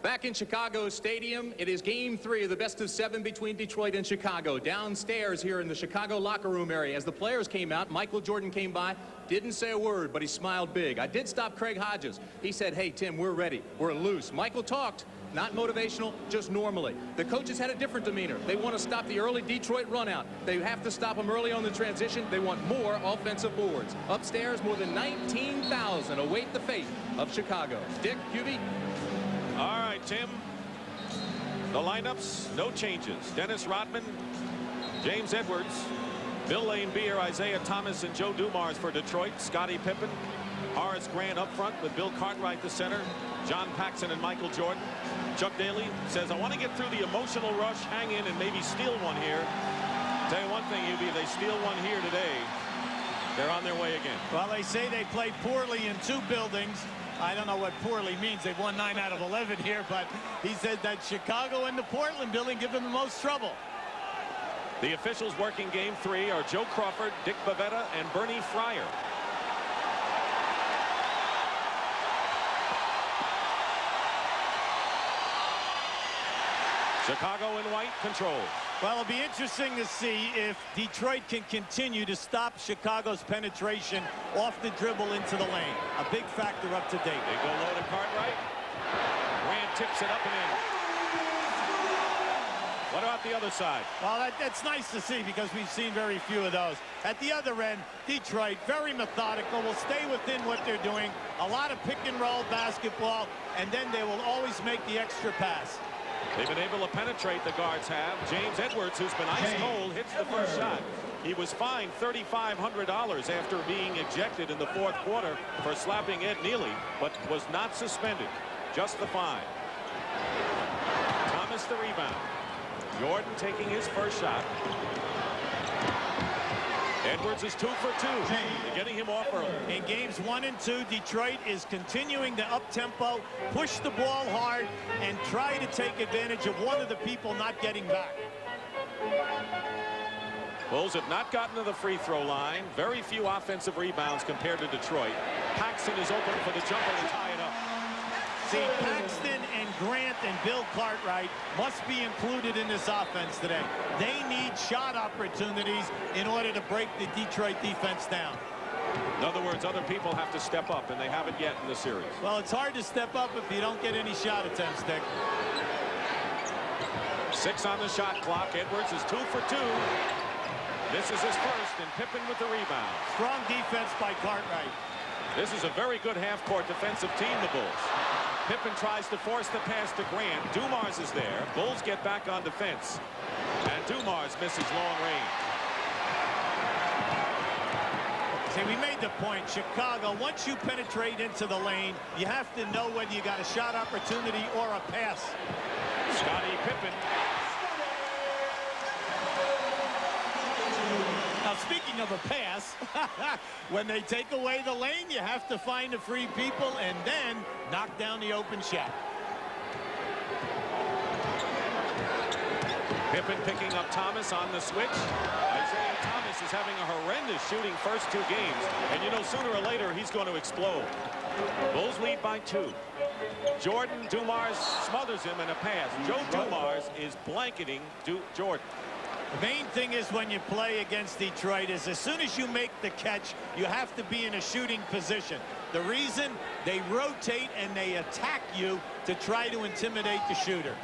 Back in Chicago Stadium, it is Game 3 of the best-of-7 between Detroit and Chicago. Downstairs here in the Chicago locker room area, as the players came out, Michael Jordan came by, didn't say a word, but he smiled big. I did stop Craig Hodges. He said, "Hey, Tim, we're ready. We're loose." Michael talked, not motivational, just normally. The coaches had a different demeanor. They want to stop the early Detroit run-out. They have to stop them early on the transition. They want more offensive boards. Upstairs, more than 19,000 await the fate of Chicago. Dick, QB? All right, Tim. The lineups, no changes. Dennis Rodman, James Edwards, Bill Lane Beer, Isaiah Thomas, and Joe Dumars for Detroit. Scottie Pippen, Horace Grant up front with Bill Cartwright the center. John Paxson and Michael Jordan. Chuck Daly says, "I want to get through the emotional rush, hang in, and maybe steal one here." Tell you one thing, UB, if they steal one here today, they're on their way again. Well, they say they played poorly in 2 buildings. I don't know what poorly means. They've won 9 out of 11 here, but he said that Chicago and the Portland building give them the most trouble. The officials working Game 3 are Joe Crawford, Dick Bavetta, and Bernie Fryer. Chicago in white control. Well, it'll be interesting to see if Detroit can continue to stop Chicago's penetration off the dribble into the lane. A big factor up to date. They go low to Cartwright. Grant tips it up and in. What about the other side? Well, that's nice to see because we've seen very few of those. At the other end, Detroit, very methodical, will stay within what they're doing. A lot of pick and roll basketball, and then they will always make the extra pass. They've been able to penetrate, the guards have. James Edwards, who's been ice cold, hits the first shot. He was fined $3,500 after being ejected in the 4th quarter for slapping Ed Neely, but was not suspended. Just the fine. Thomas the rebound. Jordan taking his first shot. Edwards is 2 for 2, getting him off early. In games 1 and 2, Detroit is continuing to up-tempo, push the ball hard, and try to take advantage of one of the people not getting back. Bulls have not gotten to the free throw line. Very few offensive rebounds compared to Detroit. Paxson is open for the jumper to tie it up. See, Paxton and Grant and Bill Cartwright must be included in this offense today. They need shot opportunities in order to break the Detroit defense down. In other words, other people have to step up, and they haven't yet in the series. Well, it's hard to step up if you don't get any shot attempts, Dick. 6 on the shot clock. Edwards is 2 for 2. This is his first, and Pippen with the rebound. Strong defense by Cartwright. This is a very good half-court defensive team, the Bulls. Pippen tries to force the pass to Grant. Dumars is there. Bulls get back on defense. And Dumars misses long range. See, we made the point. Chicago, once you penetrate into the lane, you have to know whether you got a shot opportunity or a pass. Scottie Pippen. Now, speaking of a pass, when they take away the lane, you have to find the free people and then knock down the open shot. Pippen picking up Thomas on the switch. Isaiah Thomas is having a horrendous shooting first 2 games. And you know, sooner or later, he's going to explode. Bulls lead by 2. Jordan, Dumars smothers him in a pass. Joe Dumars is blanketing Jordan. The main thing is when you play against Detroit is as soon as you make the catch, you have to be in a shooting position. The reason, they rotate and they attack you to try to intimidate the shooter.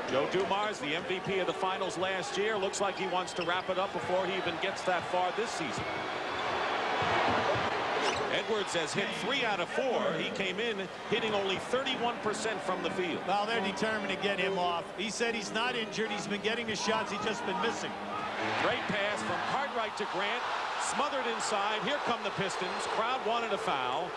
Joe Dumars, the MVP of the finals last year, looks like he wants to wrap it up before he even gets that far this season. Edwards has hit 3 out of 4. He came in hitting only 31% from the field. Well, they're determined to get him off. He said he's not injured. He's been getting the shots. He's just been missing. Great pass from Cartwright to Grant. Smothered inside. Here come the Pistons. Crowd wanted a foul.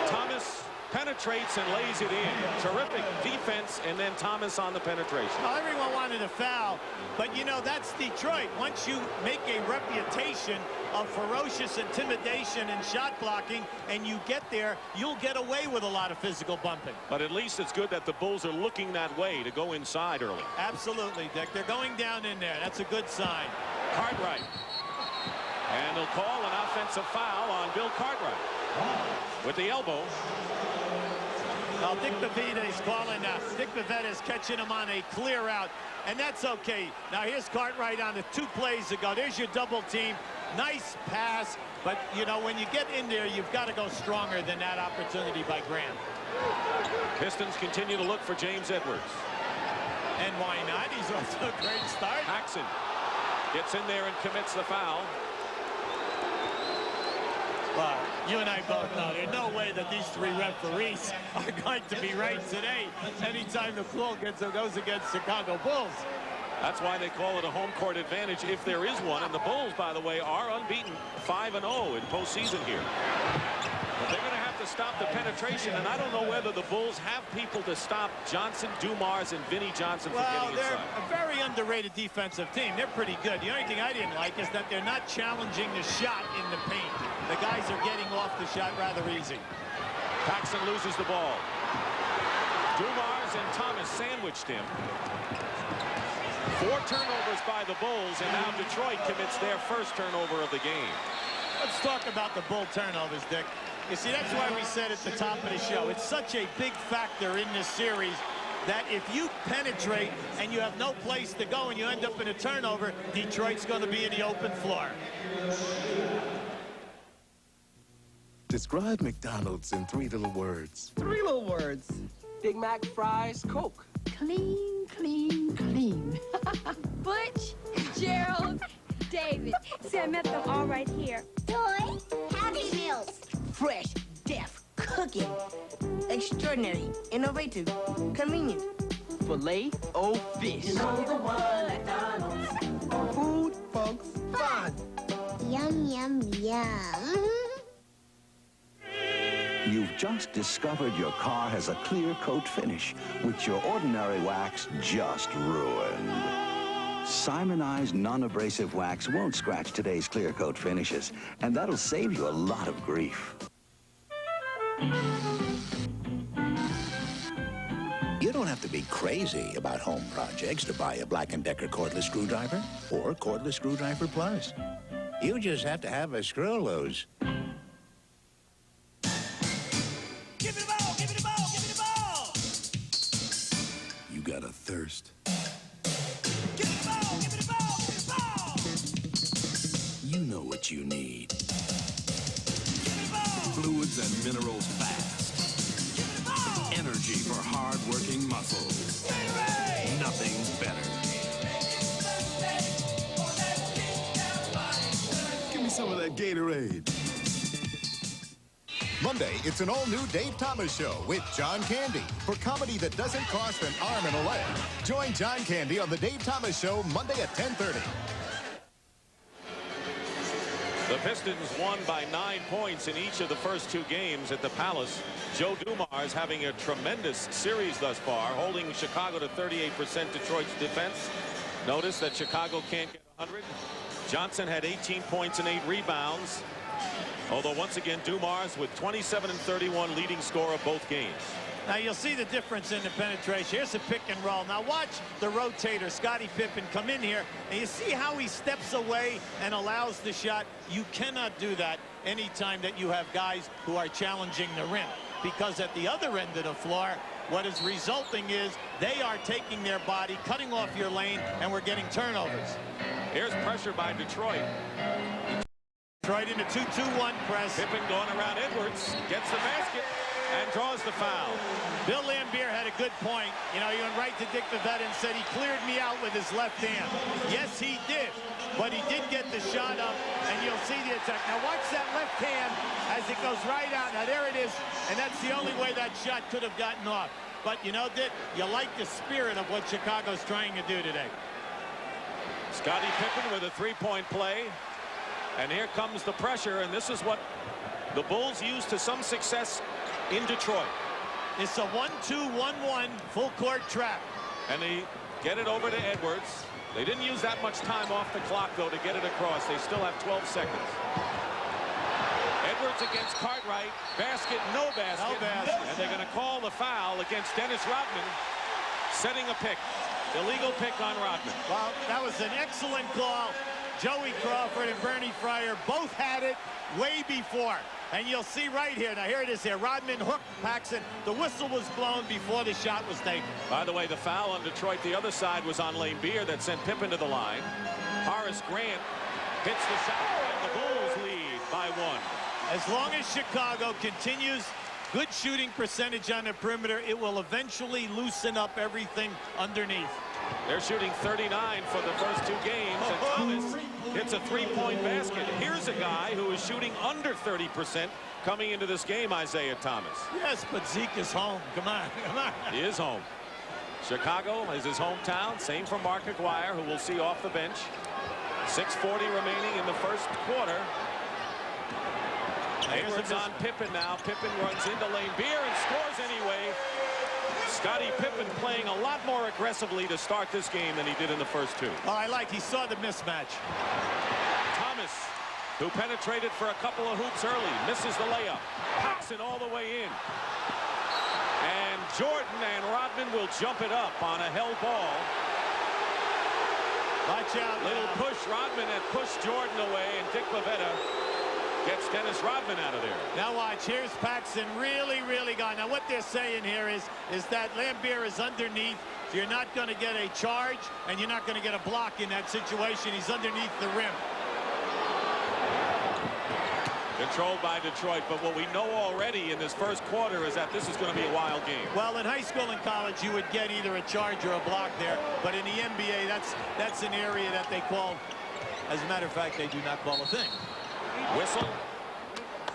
Thomas penetrates and lays it in. Terrific defense, and then Thomas on the penetration. Well, everyone wanted a foul, but you know, that's Detroit. Once you make a reputation of ferocious intimidation and shot blocking and you get there, you'll get away with a lot of physical bumping. But at least it's good that the Bulls are looking that way to go inside early. Absolutely, Dick. They're going down in there. That's a good sign. Cartwright. And they'll call an offensive foul on Bill Cartwright with the elbow. Now, Well, Dick Bavetta is calling. Dick Bavetta is catching him on a clear out, and that's okay. Now here's Cartwright on the 2 plays ago. There's your double team. Nice pass, but you know when you get in there, you've got to go stronger than that opportunity by Graham. Pistons continue to look for James Edwards. And why not? He's off to a great start. Paxson gets in there and commits the foul. Well, you and I both know there's no way that these 3 referees are going to be right today anytime the call goes against Chicago Bulls. That's why they call it a home court advantage if there is one. And the Bulls, by the way, are unbeaten 5-0 in postseason here. But they're going to have to stop the penetration, and I don't know whether the Bulls have people to stop Johnson, Dumars, and Vinnie Johnson from getting inside. They're a very underrated defensive team. They're pretty good. The only thing I didn't like is that they're not challenging the shot in the paint. The guys are getting off the shot rather easy. Paxson loses the ball. Dumars and Thomas sandwiched him. 4 turnovers by the Bulls, and now Detroit commits their first turnover of the game. Let's talk about the Bull turnovers, Dick. You see, that's why we said at the top of the show, it's such a big factor in this series that if you penetrate and you have no place to go and you end up in a turnover, Detroit's going to be in the open floor. Describe McDonald's in 3 little words. 3 little words. Big Mac, fries, Coke. Clean, clean, clean. Butch, Gerald, David. See, I met them all right here. Toy, Happy Meals. Fresh, deaf, cooking. Extraordinary, innovative, convenient. Filet-O-Fish. You know the one, McDonald's. Food, folks, fun. Yum, yum, yum. You've just discovered your car has a clear coat finish, which your ordinary wax just ruined. Simonized non-abrasive wax won't scratch today's clear coat finishes, and that'll save you a lot of grief. You don't have to be crazy about home projects to buy a Black & Decker cordless screwdriver or Cordless Screwdriver Plus. You just have to have a screw loose. Give it a ball, give it a ball, give it a ball! You got a thirst. Give it a ball, give it a ball, give it a ball! You know what you need. Give it a ball! Fluids and minerals fast. Give it a ball! Energy for hard-working muscles. Gatorade! Nothing's better. Give me some of that Gatorade. Monday, it's an all-new Dave Thomas Show with John Candy for comedy that doesn't cost an arm and a leg. Join John Candy on the Dave Thomas Show Monday at 10:30. The Pistons won by 9 points in each of the first 2 games at the Palace. Joe Dumars having a tremendous series thus far, holding Chicago to 38% Detroit's defense. Notice that Chicago can't get 100. Johnson had 18 points and 8 rebounds. Although once again, Dumars with 27 and 31 leading scorer of both games. Now you'll see the difference in the penetration. Here's a pick and roll. Now watch the rotator, Scottie Pippen, come in here, and you see how he steps away and allows the shot. You cannot do that anytime that you have guys who are challenging the rim, because at the other end of the floor, what is resulting is they are taking their body, cutting off your lane, and we're getting turnovers. Here's pressure by Detroit. Detroit in a 2-2-1 press. Pippen going around Edwards, gets the basket, and draws the foul. Bill Laimbeer had a good point. You know, he went right to Dick Bavetta and said he cleared me out with his left hand. Yes, he did, but he did get the shot up, and you'll see the attack. Now watch that left hand as it goes right out. Now there it is, and that's the only way that shot could have gotten off. But you know, Dick, you like the spirit of what Chicago's trying to do today. Scottie Pippen with a 3-point play. And here comes the pressure, and this is what the Bulls used to some success in Detroit. It's a 1-2-1-1 full court trap. And they get it over to Edwards. They didn't use that much time off the clock, though, to get it across. They still have 12 seconds. Edwards against Cartwright. Basket, no basket. No basket. And they're going to call the foul against Dennis Rodman, setting a pick. Illegal pick on Rodman. Well, that was an excellent call. Joey Crawford and Bernie Fryer both had it way before. And you'll see right here. Now, here it is here. Rodman hooked Paxson. The whistle was blown before the shot was taken. By the way, the foul on Detroit, the other side, was on Lane Beer that sent Pippen to the line. Horace Grant hits the shot, and the Bulls lead by 1. As long as Chicago continues good shooting percentage on the perimeter, it will eventually loosen up everything underneath. They're shooting 39 for the first 2 games, and Thomas hits a 3-point basket. Here's a guy who is shooting under 30% coming into this game, Isaiah Thomas. Yes, but Zeke is home. Come on, come on. He is home. Chicago is his hometown. Same for Mark Aguirre, who we'll see off the bench. 6:40 remaining in the first quarter. Edwards on Pippen now. Pippen runs into Lane Beer and scores anyway. Scottie Pippen playing a lot more aggressively to start this game than he did in the first 2. Oh, he saw the mismatch. Thomas, who penetrated for a couple of hoops early, misses the layup. Paxson all the way in. And Jordan and Rodman will jump it up on a held ball. Watch out. Little push. Rodman had pushed Jordan away, and Dick Bavetta gets Dennis Rodman out of there. Now watch, here's Paxson really gone. Now what they're saying here is that Lambier is underneath, so you're not going to get a charge, and you're not going to get a block in that situation. He's underneath the rim. Controlled by Detroit, but what we know already in this first quarter is that this is going to be a wild game. Well, in high school and college, you would get either a charge or a block there, but in the NBA, that's an area that they call, as a matter of fact, they do not call a thing. Whistle,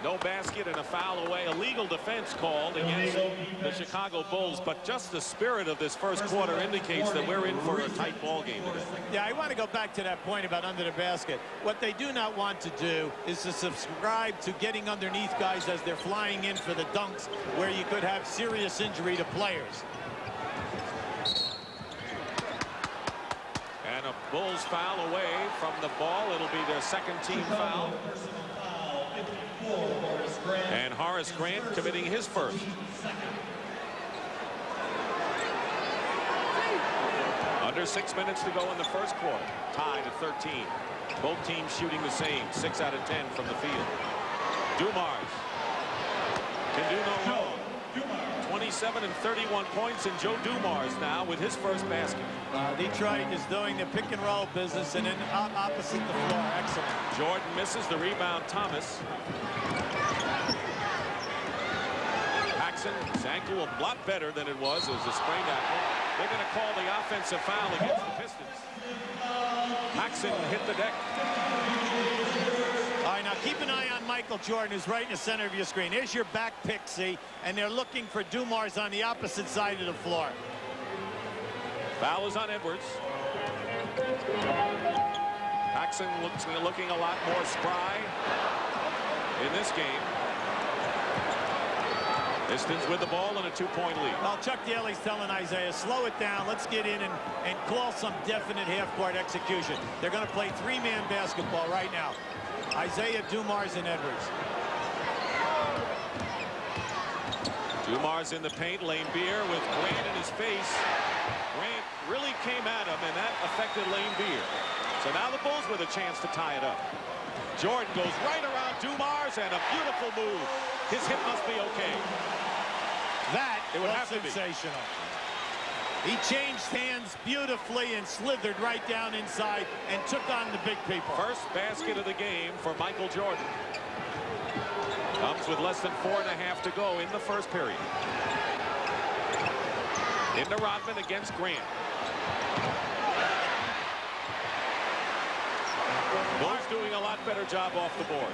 no basket, and a foul away. A legal defense called against the Chicago Bulls, but just the spirit of this first quarter indicates that we're in for a tight ball game today. Yeah, I want to go back to that point about under the basket. What they do not want to do is to subscribe to getting underneath guys as they're flying in for the dunks, where you could have serious injury to players. And a Bulls foul away from the ball. It'll be their second team foul. And Horace Grant committing his first. Under 6 minutes to go in the first quarter. Tied at 13. Both teams shooting the same. 6 out of 10 from the field. Dumars can do no wrong. 27 and 31 points, and Joe Dumars now with his first basket. Detroit is doing the pick and roll business, and then opposite the floor. Excellent. Jordan misses the rebound. Thomas. Paxson, his ankle a lot better than it was. It was a sprained ankle. They're going to call the offensive foul against the Pistons. Paxson hit the deck. All right, now keep an eye on Michael Jordan, who's right in the center of your screen. Here's your back pick, see, and they're looking for Dumars on the opposite side of the floor. Foul is on Edwards. Paxson looking a lot more spry in this game. Pistons with the ball and a 2-point lead. Well, Chuck Daly's telling Isaiah, slow it down. Let's get in and call some definite half-court execution. They're going to play 3-man basketball right now. Isaiah, Dumars, and Edwards. Dumars in the paint. Lane Beer with Grant in his face. Grant really came at him, and that affected Lane Beer. So now the Bulls with a chance to tie it up. Jordan goes right around Dumars, and a beautiful move. His hip must be okay. That it would was have to sensational. He changed hands beautifully and slithered right down inside and took on the big people. First basket of the game for Michael Jordan. Comes with less than 4.5 to go in the first period. Into Rodman against Grant. Bulls doing a lot better job off the boards.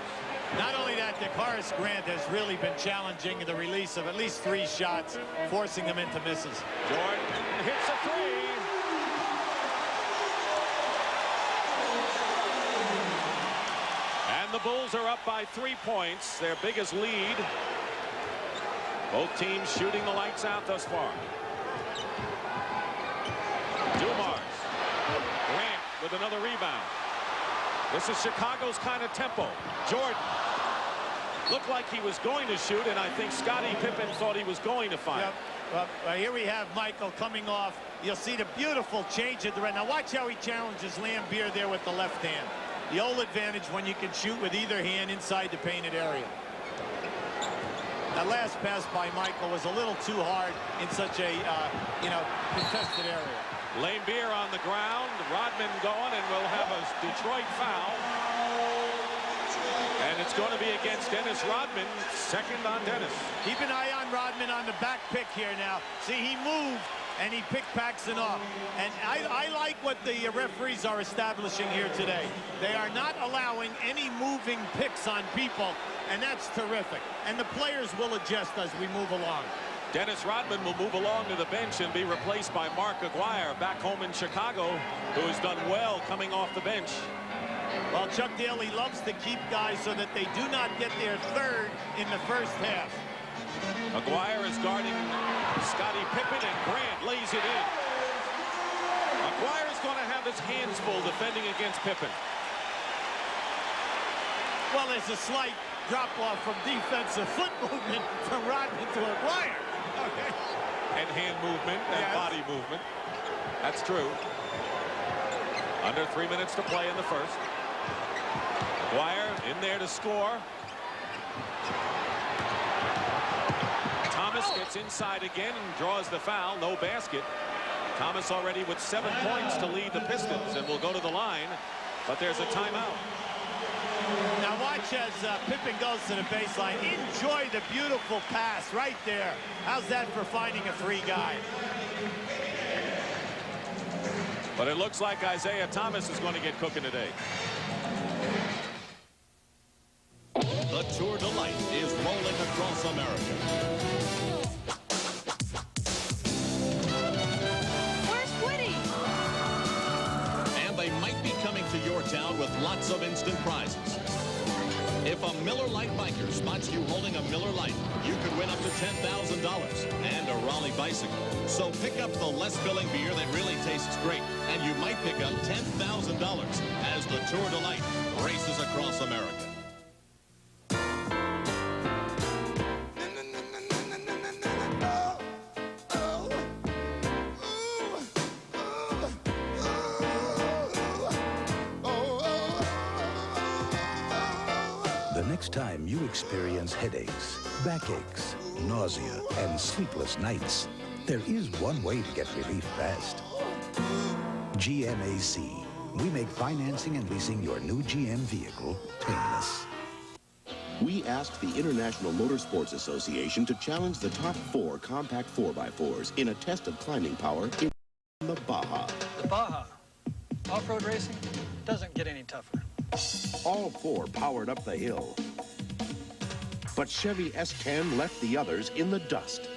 Not only that, Horace Grant has really been challenging the release of at least 3 shots, forcing them into misses. Jordan hits a 3. And the Bulls are up by 3 points, their biggest lead. Both teams shooting the lights out thus far. Dumars. Grant with another rebound. This is Chicago's kind of tempo. Jordan looked like he was going to shoot, and I think Scottie Pippen thought he was going to fire. Yep. Well, here we have Michael coming off. You'll see the beautiful change at the right. Now watch how he challenges Lambier there with the left hand. the old advantage when you can shoot with either hand inside the painted area. That last pass by Michael was a little too hard in such a, contested area. Lane Beer on the ground. Rodman going, and we'll have a Detroit foul. And it's going to be against Dennis Rodman. Second on Dennis. Keep an eye on Rodman on the back pick here now. See, he moved, and he picked Paxson off. And I like what the referees are establishing here today. They are not allowing any moving picks on people, and that's terrific. And the players will adjust as we move along. Dennis Rodman will move along to the bench and be replaced by Mark Aguirre, back home in Chicago, who has done well coming off the bench. Well, Chuck Daly loves to keep guys so that they do not get their third in the first half. Aguirre is guarding Scottie Pippen, and Grant lays it in. Aguirre is going to have his hands full defending against Pippen. Well, there's a slight drop-off from defensive foot movement from Rodman to Aguirre. Okay. And hand movement and body movement. That's true. Under 3 minutes to play in the first. Aguirre in there to score. Thomas gets inside again and draws the foul. No basket. Thomas already with 7 points to lead the Pistons and will go to the line, but there's a timeout. Now watch as Pippen goes to the baseline. Enjoy the beautiful pass right there. How's that for finding a free guy? But it looks like Isaiah Thomas is going to get cooking today. The Tour de Light is rolling across America. Where's Woody? And they might be coming to your town with lots of instant prizes. If a Miller Lite biker spots you holding a Miller Lite, you could win up to $10,000 and a Raleigh bicycle. So pick up the less filling beer that really tastes great, and you might pick up $10,000 as the Tour de Light races across America. Next time you experience headaches, backaches, nausea, and sleepless nights, there is one way to get relief fast. GMAC. We make financing and leasing your new GM vehicle painless. We asked the International Motorsports Association to challenge the top 4 compact 4x4s in a test of climbing power in the Baja. The Baja. Off-road racing doesn't get any tougher. All 4 powered up the hill. But Chevy S10 left the others in the dust.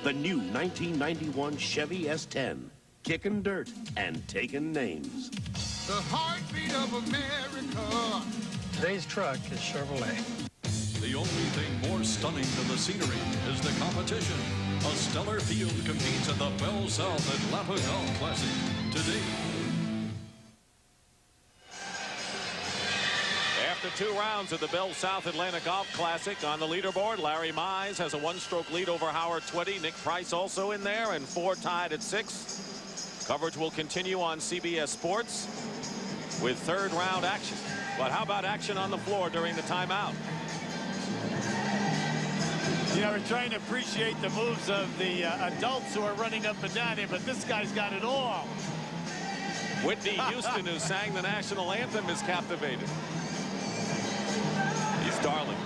The new 1991 Chevy S10. Kicking dirt and taking names. The heartbeat of America. Today's truck is Chevrolet. The only thing more stunning than the scenery is the competition. A stellar field competes at the Bell South Atlanta Golf Classic today. After 2 rounds of the Bell South Atlanta Golf Classic, on the leaderboard, Larry Mize has a 1-stroke lead over Howard Twitty. Nick Price also in there, and 4 tied at 6. Coverage will continue on CBS Sports with 3rd round action. But how about action on the floor during the timeout? You know, we're trying to appreciate the moves of the adults who are running up and down here, but this guy's got it all. Whitney Houston, who sang the national anthem, is captivated. He's darling.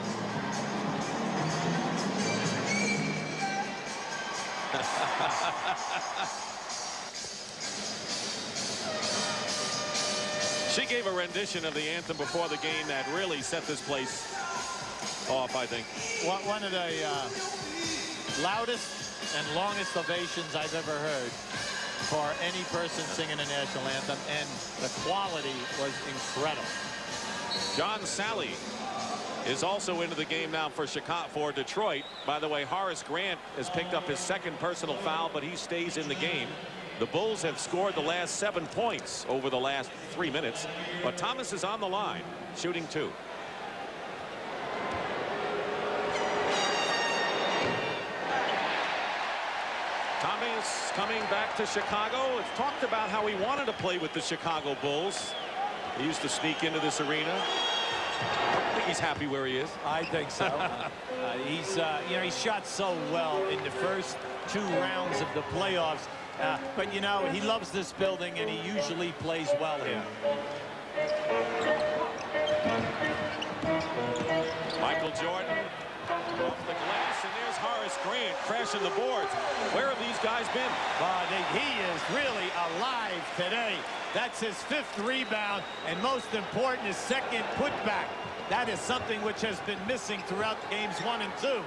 She gave a rendition of the anthem before the game that really set this place off, I think. One of the loudest and longest ovations I've ever heard for any person singing a national anthem, and the quality was incredible. John Sally is also into the game now for Detroit. By the way, Horace Grant has picked up his 2nd personal foul, but he stays in the game. The Bulls have scored the last 7 points over the last 3 minutes, but Thomas is on the line, shooting 2. Thomas coming back to Chicago. It's talked about how he wanted to play with the Chicago Bulls. He used to sneak into this arena. I think he's happy where he is. I think so. He's, you know, he shot so well in the first 2 rounds of the playoffs. But, you know, he loves this building, and he usually plays well here. Michael Jordan off the glass, and there's Horace Grant crashing the boards. Where have these guys been? He is really alive today. That's his 5th rebound, and most important, his 2nd putback. That is something which has been missing throughout games 1 and 2.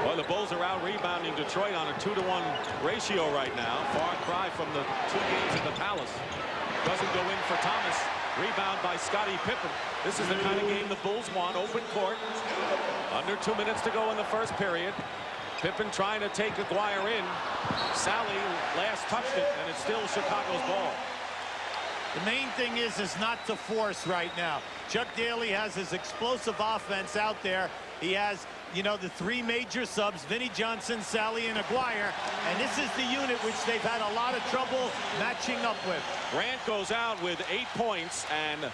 Well, the Bulls are out rebounding Detroit on a 2-to-1 ratio right now. Far cry from the 2 games at the Palace. Doesn't go in for Thomas. Rebound by Scottie Pippen. This is the kind of game the Bulls want. Open court. Under 2 minutes to go in the first period. Pippen trying to take Aguirre in. Sally last touched it, and it's still Chicago's ball. The main thing is not to force right now. Chuck Daly has his explosive offense out there. He has, you know, the 3 major subs, Vinnie Johnson, Sally, and Aguirre. And this is the unit which they've had a lot of trouble matching up with. Grant goes out with 8 points and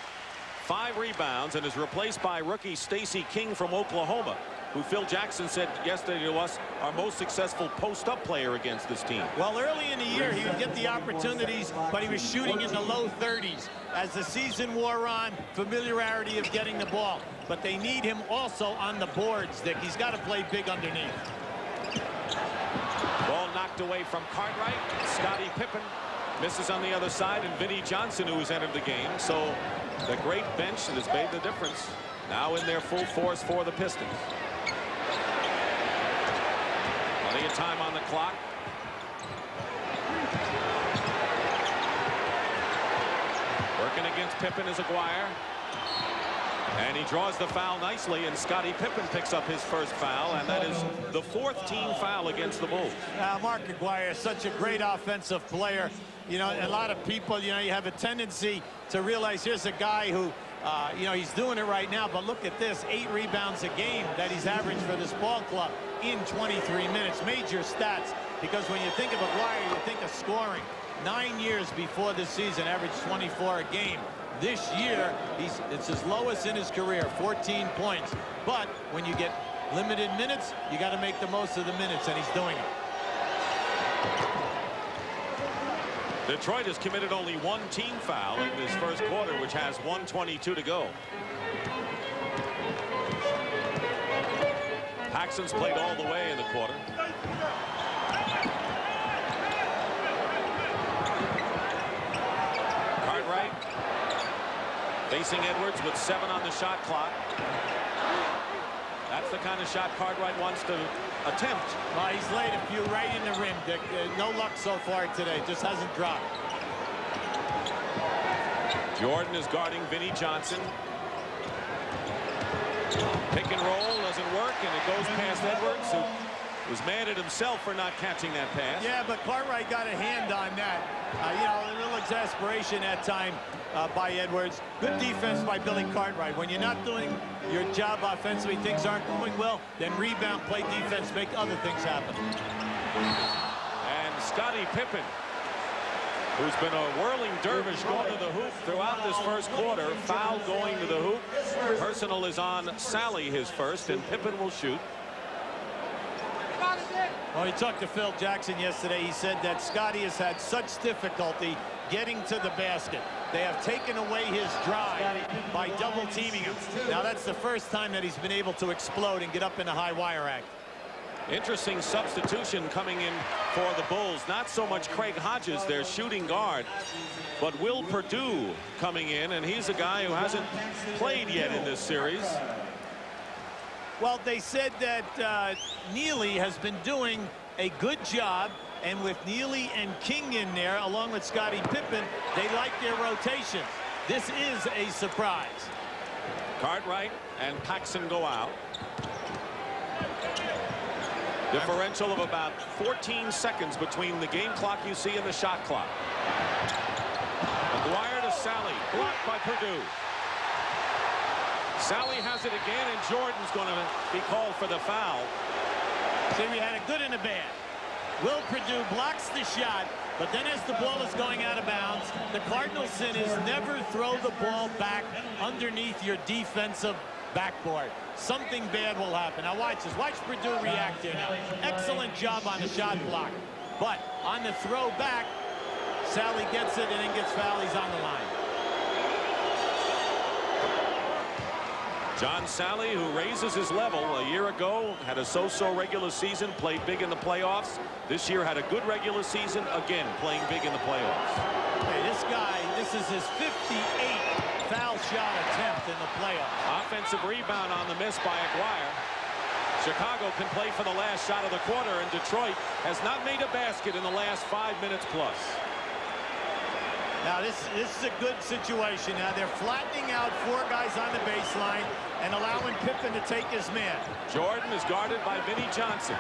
5 rebounds and is replaced by rookie Stacey King from Oklahoma, who Phil Jackson said yesterday to us, our most successful post-up player against this team. Well, early in the year, he would get the opportunities, but he was shooting in the low 30s. As the season wore on, familiarity of getting the ball. But they need him also on the boards, Dick. He's got to play big underneath. Ball knocked away from Cartwright. Scottie Pippen misses on the other side, and Vinnie Johnson, who has entered the game. So the great bench that has made the difference now in their full force for the Pistons. Plenty of time on the clock. Working against Pippen is Aguirre. And he draws the foul nicely, and Scottie Pippen picks up his first foul, and that is the 4th team foul against the Bulls. Mark Aguirre is such a great offensive player. You know, a lot of people, you know, you have a tendency to realize here's a guy who, you know, he's doing it right now, but look at this, 8 rebounds a game that he's averaged for this ball club in 23 minutes. Major stats, because when you think of Aguirre, you think of scoring. 9 years before this season, averaged 24 a game. This year, it's his lowest in his career, 14 points. But when you get limited minutes, you got to make the most of the minutes, and he's doing it. Detroit has committed only 1 team foul in this first quarter, which has 1:22 to go. Paxson's played all the way in the quarter. Cartwright facing Edwards with 7 on the shot clock. That's the kind of shot Cartwright wants to attempt. Well, he's laid a few right in the rim, Dick. No luck so far today. Just hasn't dropped. Jordan is guarding Vinnie Johnson. Pick and roll doesn't work, and it goes past Edwards, who was mad at himself for not catching that pass. Yeah, but Cartwright got a hand on that. You know, a little exasperation that time by Edwards. Good defense by Billy Cartwright. When you're not doing your job offensively, things aren't going well, then rebound, play defense, make other things happen. And Scottie Pippen, who's been a whirling dervish going to the hoop throughout this first quarter, foul going to the hoop. Personal is on Sally, his first, and Pippen will shoot. Well, he talked to Phil Jackson yesterday. He said that Scottie has had such difficulty getting to the basket. They have taken away his drive by double teaming him. Now that's the first time that he's been able to explode and get up in the high wire act. Interesting substitution coming in for the Bulls. Not so much Craig Hodges, their shooting guard, but Will Perdue coming in, and he's a guy who hasn't played yet in this series. Well, they said that Neely has been doing a good job, and with Neely and King in there, along with Scottie Pippen, they like their rotation. This is a surprise. Cartwright and Paxson go out. Differential of about 14 seconds between the game clock you see and the shot clock. Aguirre to Sally, blocked by Perdue. Sally has it again, and Jordan's going to be called for the foul. See, we had a good and a bad. Will Purdue blocks the shot, but then as the ball is going out of bounds, the Cardinal sin is never throw the ball back underneath your defensive backboard. Something bad will happen. Now watch this. Watch Purdue react here now. Excellent job on the shot block. But on the throw back, Sally gets it and then gets fouled. He's on the line. John Sally, who raises his level a year ago, had a so-so regular season, played big in the playoffs. This year had a good regular season, again, playing big in the playoffs. Hey, this guy, this is his 58th foul shot attempt in the playoffs. Offensive rebound on the miss by Aguirre. Chicago can play for the last shot of the quarter, and Detroit has not made a basket in the last 5 minutes plus. Now this is a good situation. Now they're flattening out 4 guys on the baseline and allowing Pippen to take his man. Jordan is guarded by Vinnie Johnson.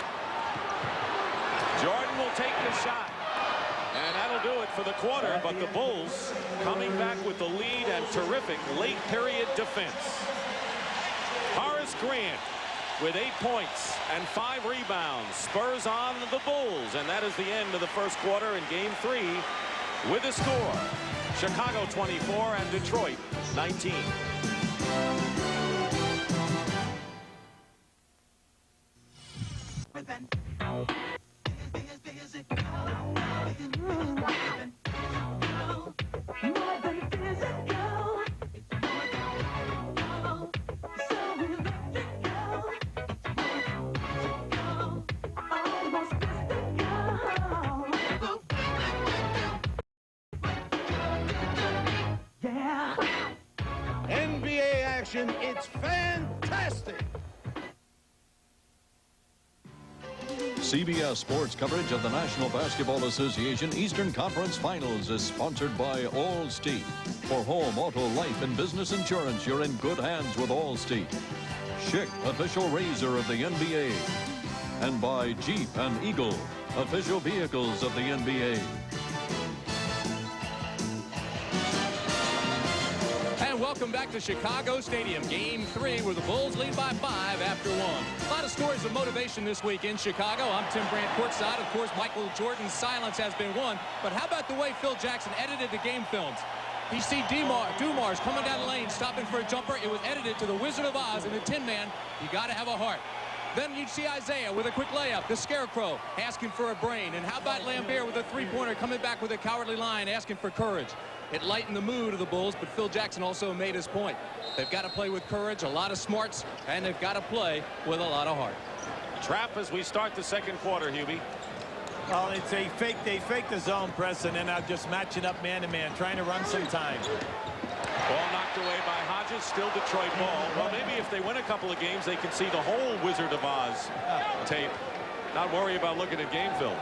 Jordan will take the shot. And that'll do it for the quarter, but the Bulls coming back with the lead and terrific late period defense. Horace Grant with 8 points and 5 rebounds spurs on the Bulls, and that is the end of the first quarter in game 3 with a score: Chicago 24 and Detroit 19. NBA action, it's fantastic. CBS Sports coverage of the National Basketball Association Eastern Conference Finals is sponsored by Allstate. For home, auto, life, and business insurance, you're in good hands with Allstate. Schick, official razor of the NBA. And by Jeep and Eagle, official vehicles of the NBA. And welcome back to Chicago Stadium, Game 3, where the Bulls lead by 5 after 1. A lot of stories of motivation this week in Chicago. I'm Tim Brandt courtside. Of course, Michael Jordan's silence has been won. But how about the way Phil Jackson edited the game films? You see Dumars coming down the lane, stopping for a jumper. It was edited to the Wizard of Oz and the Tin Man. You got to have a heart. Then you'd see Isaiah with a quick layup, the Scarecrow asking for a brain. And how about Lambert with a three-pointer coming back with a cowardly line asking for courage? It lightened the mood of the Bulls, but Phil Jackson also made his point. They've got to play with courage, a lot of smarts, and they've got to play with a lot of heart. Trap as we start the second quarter, Hubie. Well, it's a fake. They fake the zone press, and then now just matching up man-to-man, trying to run some time. Ball knocked away by Hodges, still Detroit ball. Well, maybe if they win a couple of games, they can see the whole Wizard of Oz tape. Not worry about looking at game film.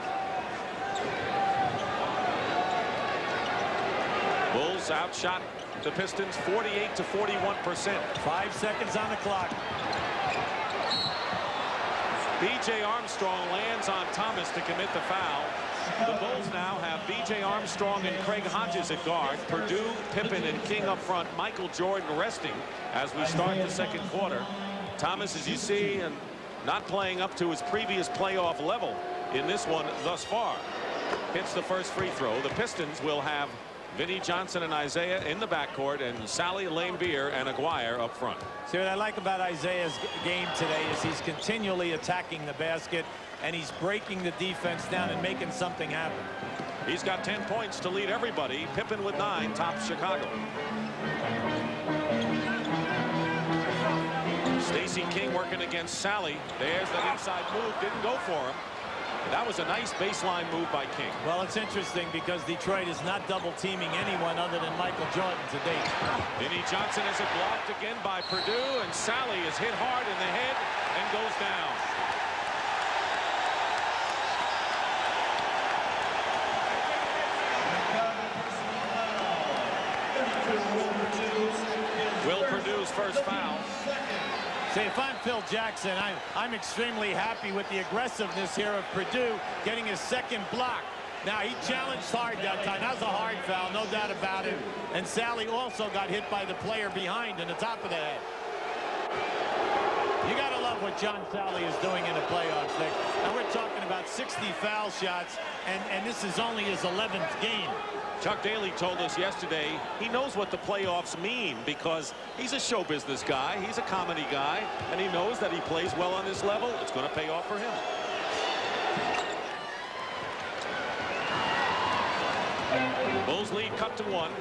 Bulls outshot the Pistons 48 to 41%. 5 seconds on the clock. B.J. Armstrong lands on Thomas to commit the foul. The Bulls now have B.J. Armstrong and Craig Hodges at guard. Purdue, Pippen, and King up front. Michael Jordan resting as we start the second quarter. Thomas, as you see, and not playing up to his previous playoff level in this one thus far. Hits the first free throw. The Pistons will have Vinnie Johnson and Isaiah in the backcourt, and Sally, Lambert, and Aguirre up front. See, what I like about Isaiah's game today is he's continually attacking the basket, and he's breaking the defense down and making something happen. He's got 10 points to lead everybody. Pippen with 9 tops Chicago. Stacey King working against Sally. There's that inside move. Didn't go for him. That was a nice baseline move by King. Well, it's interesting because Detroit is not double teaming anyone other than Michael Jordan to date. Vinnie Johnson has it blocked again by Purdue, and Sally is hit hard in the head and goes down. Will Purdue's first foul. See, if I'm Phil Jackson, I'm extremely happy with the aggressiveness here of Purdue getting his second block. Now, he challenged hard that time. That was a hard foul, no doubt about it. And Sally also got hit by the player behind in the top of the head. You got to love what John Sally is doing in the playoffs, Nick. And we're talking about 60 foul shots, and this is only his 11th game. Chuck Daly told us yesterday he knows what the playoffs mean because he's a show business guy, he's a comedy guy, and he knows that he plays well on this level. It's going to pay off for him. Bulls lead cut to 1.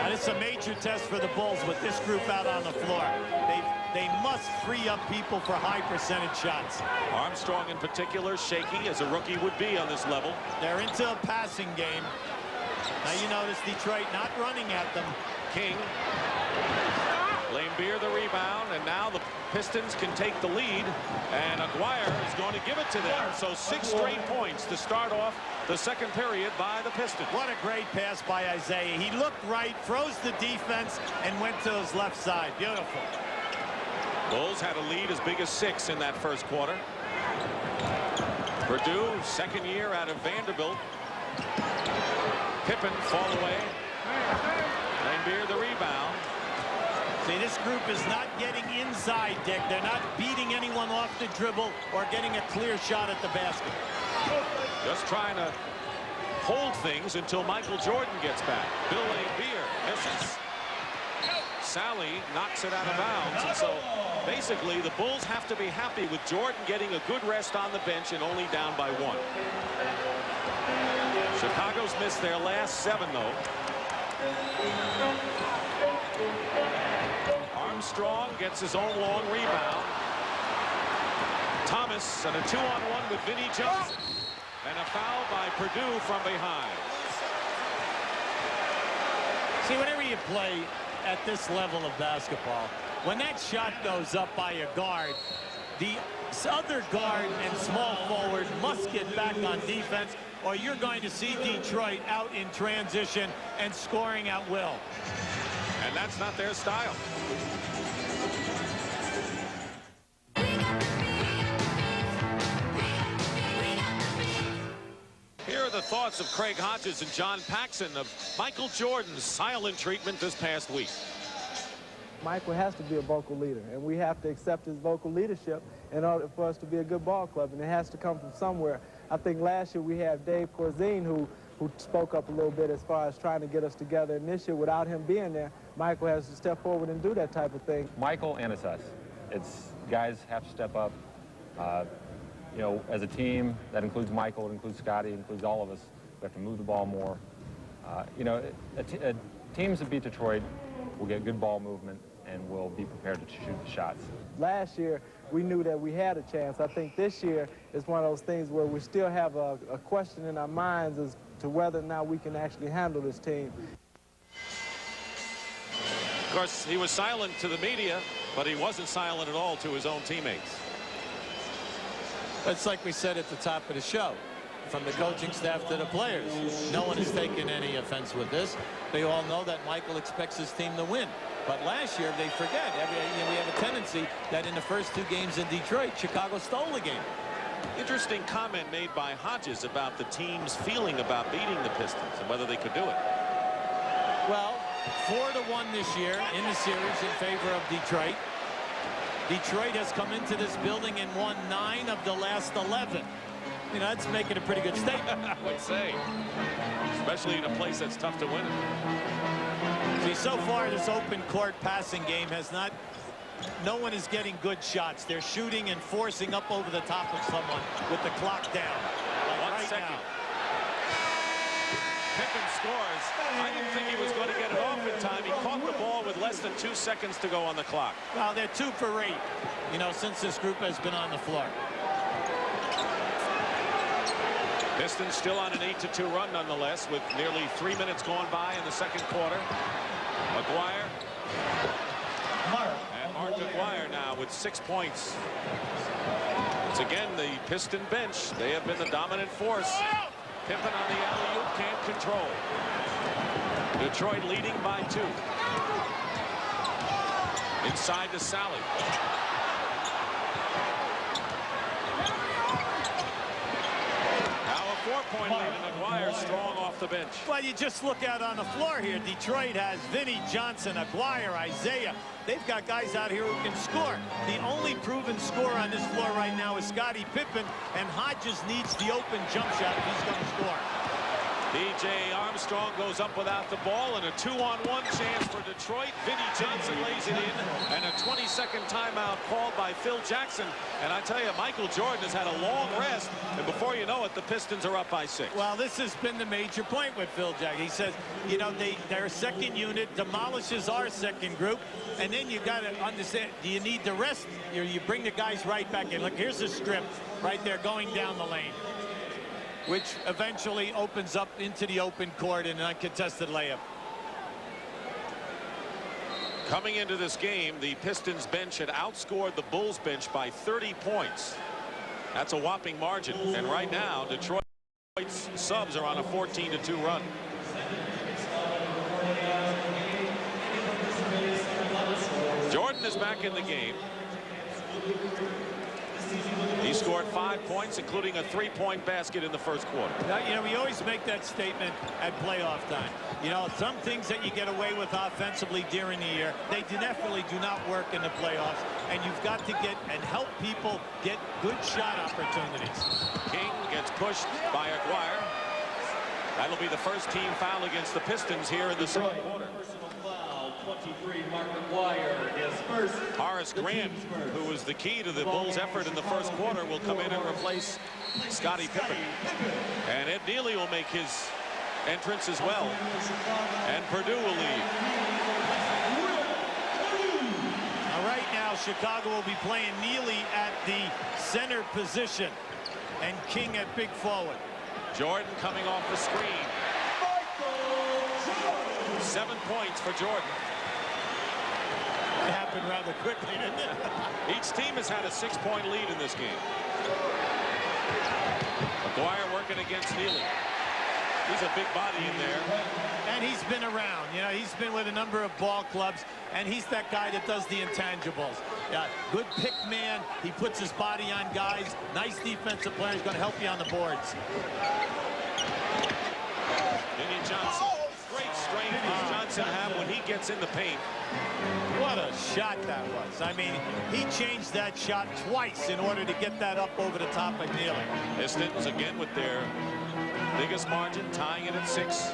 And it's a major test for the Bulls with this group out on the floor. They must free up people for high percentage shots. Armstrong in particular, shaky as a rookie would be on this level. They're into a passing game. Now you notice Detroit not running at them. King. Beer the rebound, and now the Pistons can take the lead, and Aguirre is going to give it to them. So 6 straight points to start off the second period by the Pistons. What a great pass by Isaiah. He looked right, froze the defense, and went to his left side. Beautiful. Bulls had a lead as big as 6 in that first quarter. Purdue, second year out of Vanderbilt. Pippen fall away. Beer the rebound. See, this group is not getting inside, Dick. They're not beating anyone off the dribble or getting a clear shot at the basket. Just trying to hold things until Michael Jordan gets back. Bill Beer misses. Sally knocks it out of bounds. And so basically the Bulls have to be happy with Jordan getting a good rest on the bench and only down by 1. Chicago's missed their last 7, though. Armstrong gets his own long rebound. Thomas and a 2-on-1 with Vinnie Johnson. And a foul by Purdue from behind. See, whenever you play at this level of basketball, when that shot goes up by a guard, the other guard and small forward must get back on defense, or you're going to see Detroit out in transition and scoring at will. And that's not their style. Here are the thoughts of Craig Hodges and John Paxson of Michael Jordan's silent treatment this past week. Michael has to be a vocal leader, and we have to accept his vocal leadership in order for us to be a good ball club, and it has to come from somewhere. I think last year we had Dave Corzine who spoke up a little bit as far as trying to get us together, and this year without him being there, Michael has to step forward and do that type of thing. Michael and it's us. It's guys have to step up. You know, as a team, that includes Michael, it includes Scotty, it includes all of us. We have to move the ball more. You know, teams that beat Detroit will get good ball movement and will be prepared to shoot the shots. Last year, we knew that we had a chance. I think this year is one of those things where we still have a question in our minds as to whether or not we can actually handle this team. Of course, he was silent to the media, but he wasn't silent at all to his own teammates. It's like we said at the top of the show, from the coaching staff to the players. No one has taken any offense with this. They all know that Michael expects his team to win. But last year, they forget. We have a tendency that in the first 2 games in Detroit, Chicago stole the game. Interesting comment made by Hodges about the team's feeling about beating the Pistons and whether they could do it. Well, 4-1 this year in the series in favor of Detroit. Detroit has come into this building and won 9 of the last 11. You know, that's making a pretty good statement. I would say, especially in a place that's tough to win. See, so far this open court passing game has not, no one is getting good shots. They're shooting and forcing up over the top of someone with the clock down. Like 1 second. now. Pippen scores. I didn't think he was going to get it off in time. He caught the ball with less than 2 seconds to go on the clock. Well, they're 2 for 8, you know, since this group has been on the floor. Pistons still on an 8-2 run nonetheless, with nearly 3 minutes gone by in the second quarter. Aguirre. And Mark Aguirre now with 6 points. It's again the Piston bench. They have been the dominant force. Pippen on the alley-oop, can't control. Detroit leading by 2. Inside to Sally. Now a 4 3-point lead, and Aguirre strong off the bench. Well, you just look out on the floor here. Detroit has Vinnie Johnson, Aguirre, Isaiah. They've got guys out here who can score. The only proven scorer on this floor right now is Scottie Pippen, and Hodges needs the open jump shot if he's going to score. B.J. Armstrong goes up without the ball, and a 2-on-1 chance for Detroit. Vinnie Johnson lays it in, and a 20-second timeout called by Phil Jackson. And I tell you, Michael Jordan has had a long rest, and before you know it, the Pistons are up by 6. Well, this has been the major point with Phil Jackson. He says, you know, their second unit demolishes our second group, and then you got to understand, do you need the rest? You bring the guys right back in. Look, here's a strip right there going down the lane, which eventually opens up into the open court in an uncontested layup. Coming into this game, the Pistons bench had outscored the Bulls bench by 30 points. That's a whopping margin. And right now, Detroit's subs are on a 14-2 run. Jordan is back in the game. He scored 5 points, including a 3-point basket in the first quarter. Now, you know, we always make that statement at playoff time. You know, some things that you get away with offensively during the year, they definitely do not work in the playoffs. And you've got to get and help people get good shot opportunities. King gets pushed by Aguirre. That'll be the first team foul against the Pistons here in the second quarter. 23, Mark Aguirre is first. Horace Grant, who was the key to the Bulls' effort in the first quarter, will come in and replace Scottie Pippen. And Ed Nealy will make his entrance as well. And Purdue will leave. Now, right now, Chicago will be playing Nealy at the center position and King at big forward. Jordan coming off the screen. 7 points for Jordan. It happened rather quickly, didn't it? Each team has had a 6-point lead in this game. Aguirre working against Nealy. He's a big body in there. And he's been around. You know, he's been with a number of ball clubs, and he's that guy that does the intangibles. Yeah, good pick man. He puts his body on guys. Nice defensive player. He's going to help you on the boards. Vinnie Johnson. Great strength does Johnson have when he gets in the paint. What a shot that was. I mean, he changed that shot twice in order to get that up over the top of Nealy. Pistons again with their biggest margin, tying it at 6.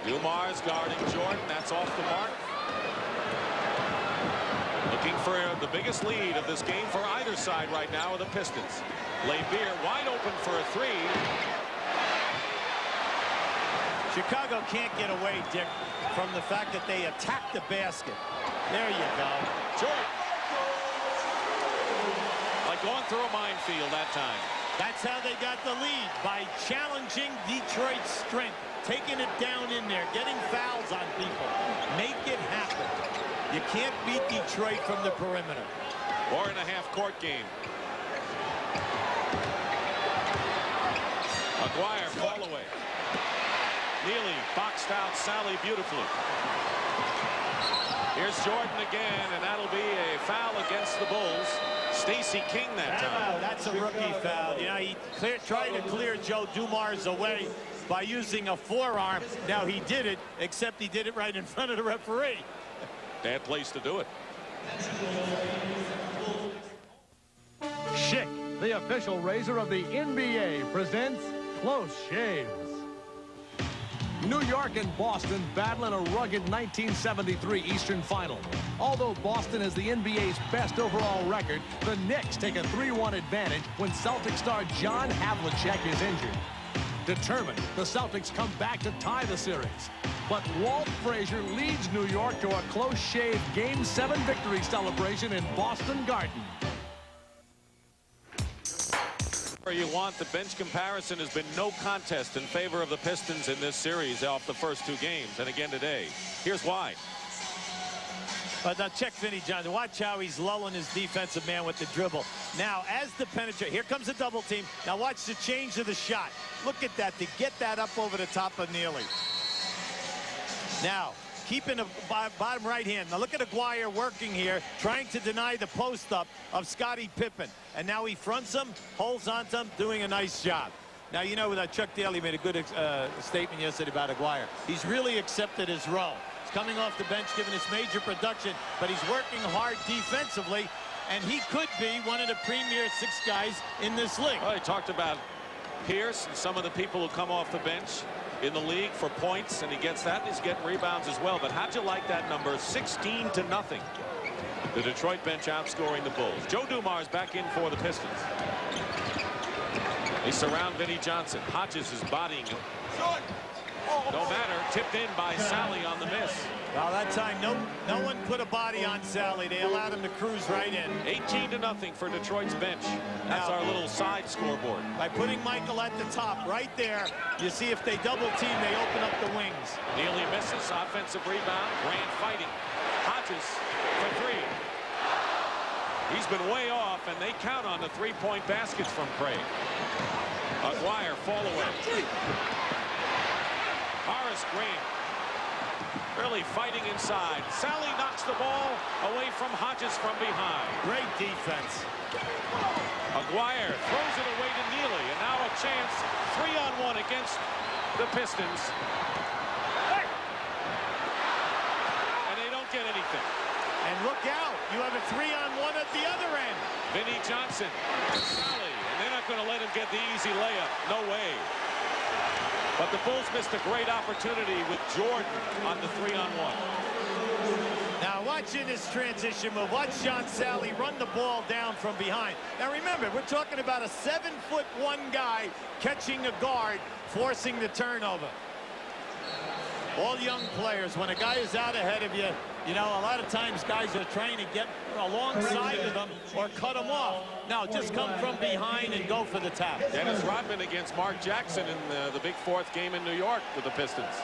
Dumars guarding Jordan. That's off the mark. Looking for the biggest lead of this game for either side right now are the Pistons. Laimbeer wide open for a 3. Chicago can't get away, Dick, from the fact that they attack the basket. There you go. Jordan. Like going through a minefield that time. That's how they got the lead, by challenging Detroit's strength, taking it down in there, getting fouls on people. Make it happen. You can't beat Detroit from the perimeter. 4.5 court game. Aguirre fall away. Nealy boxed out Sally beautifully. Here's Jordan again, and that'll be a foul against the Bulls. Stacey King that time. That's a rookie foul. You know, he tried to clear Joe Dumars away by using a forearm. Now he did it, except he did it right in front of the referee. Bad place to do it. Schick, the official razor of the NBA, presents Close Shaves. New York and Boston battle in a rugged 1973 Eastern Final. Although Boston has the NBA's best overall record, the Knicks take a 3-1 advantage when Celtics star John Havlicek is injured. Determined, the Celtics come back to tie the series. But Walt Frazier leads New York to a close shave Game 7 victory celebration in Boston Garden. You want the bench comparison has been no contest in favor of the Pistons in this series off the first 2 games, and again today. Here's why. But now check Vinnie Johnson. Watch how he's lulling his defensive man with the dribble. Now, as the penetration, here comes the double team. Now watch the change of the shot. Look at that, to get that up over the top of Nealy. Now, keeping the bottom right hand. Now look at Aguirre working here, trying to deny the post up of Scottie Pippen. And now he fronts him, holds onto him, doing a nice job. Now, you know that Chuck Daly made a good statement yesterday about Aguirre. He's really accepted his role. He's coming off the bench, giving us major production, but he's working hard defensively, and he could be one of the premier 6 guys in this league. Well, he talked about Pierce and some of the people who come off the bench in the league for points, and he gets that, and he's getting rebounds as well. But how'd you like that number? 16-0. The Detroit bench outscoring the Bulls. Joe Dumars back in for the Pistons. They surround Vinnie Johnson. Hodges is bodying him. No matter, tipped in by Sally on the miss. Well, that time no one put a body on Sally. They allowed him to cruise right in. 18-0 for Detroit's bench. That's our little side scoreboard. By putting Michael at the top right there, you see if they double team, they open up the wings. Neely misses. Offensive rebound. Grant fighting. Hodges for 3. He's been way off, and they count on the 3-point baskets from Craig. Aguirre fall away. Horace Grant really fighting inside. Sally knocks the ball away from Hodges from behind. Great defense. Aguirre throws it away to Neely, and now a chance 3-on-1 against the Pistons. And they don't get anything. And look out, you have a 3-on-1 at the other end. Vinnie Johnson, Sally, and they're not going to let him get the easy layup. No way. But the Bulls missed a great opportunity with Jordan on the 3-on-1. Now watching this transition move, watch John Sally run the ball down from behind. Now remember, we're talking about a 7'1" guy catching a guard, forcing the turnover. All young players, when a guy is out ahead of you, you know, a lot of times guys are trying to get alongside of them or cut them off. Now, just come from behind and go for the tap. Dennis Rodman against Mark Jackson in the big 4th game in New York with the Pistons.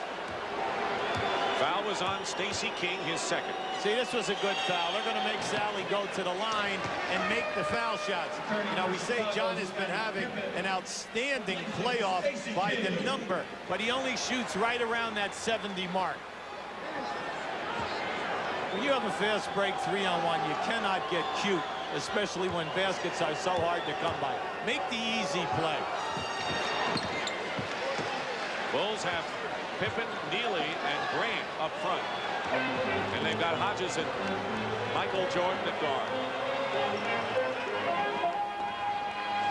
Foul was on Stacey King, his 2nd. See, this was a good foul. They're going to make Sally go to the line and make the foul shots. You know, we say John has been having an outstanding playoff by the number, but he only shoots right around that 70 mark. When you have a fast break 3-on-1, you cannot get cute, especially when baskets are so hard to come by. Make the easy play. Bulls have Pippen, Neely, and Grant up front. And they've got Hodges and Michael Jordan at guard.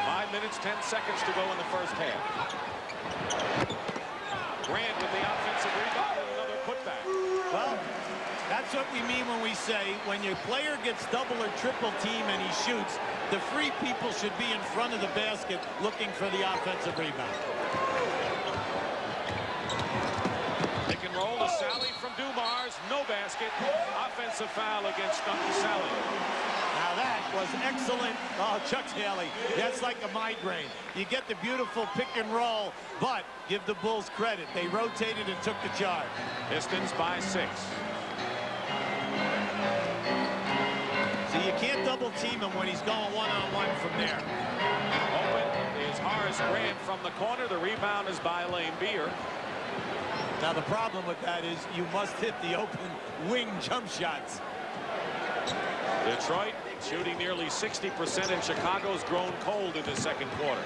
5 minutes, 10 seconds to go in the first half. Grant with the offensive rebound and another putback. Well, that's what we mean when we say when your player gets double or triple team and he shoots, the free people should be in front of the basket looking for the offensive rebound. Pick and roll to Sally from Dumars. No basket. Offensive foul against Sally. Now that was excellent. Oh, Chuck Daly, that's like a migraine. You get the beautiful pick and roll, but give the Bulls credit. They rotated and took the charge. Pistons by 6. So you can't double team him when he's going 1-on-1 from there. Open is Horace Grant from the corner. The rebound is by Lane Beer. Now the problem with that is you must hit the open wing jump shots. Detroit shooting nearly 60%, and Chicago's grown cold in the 2nd quarter.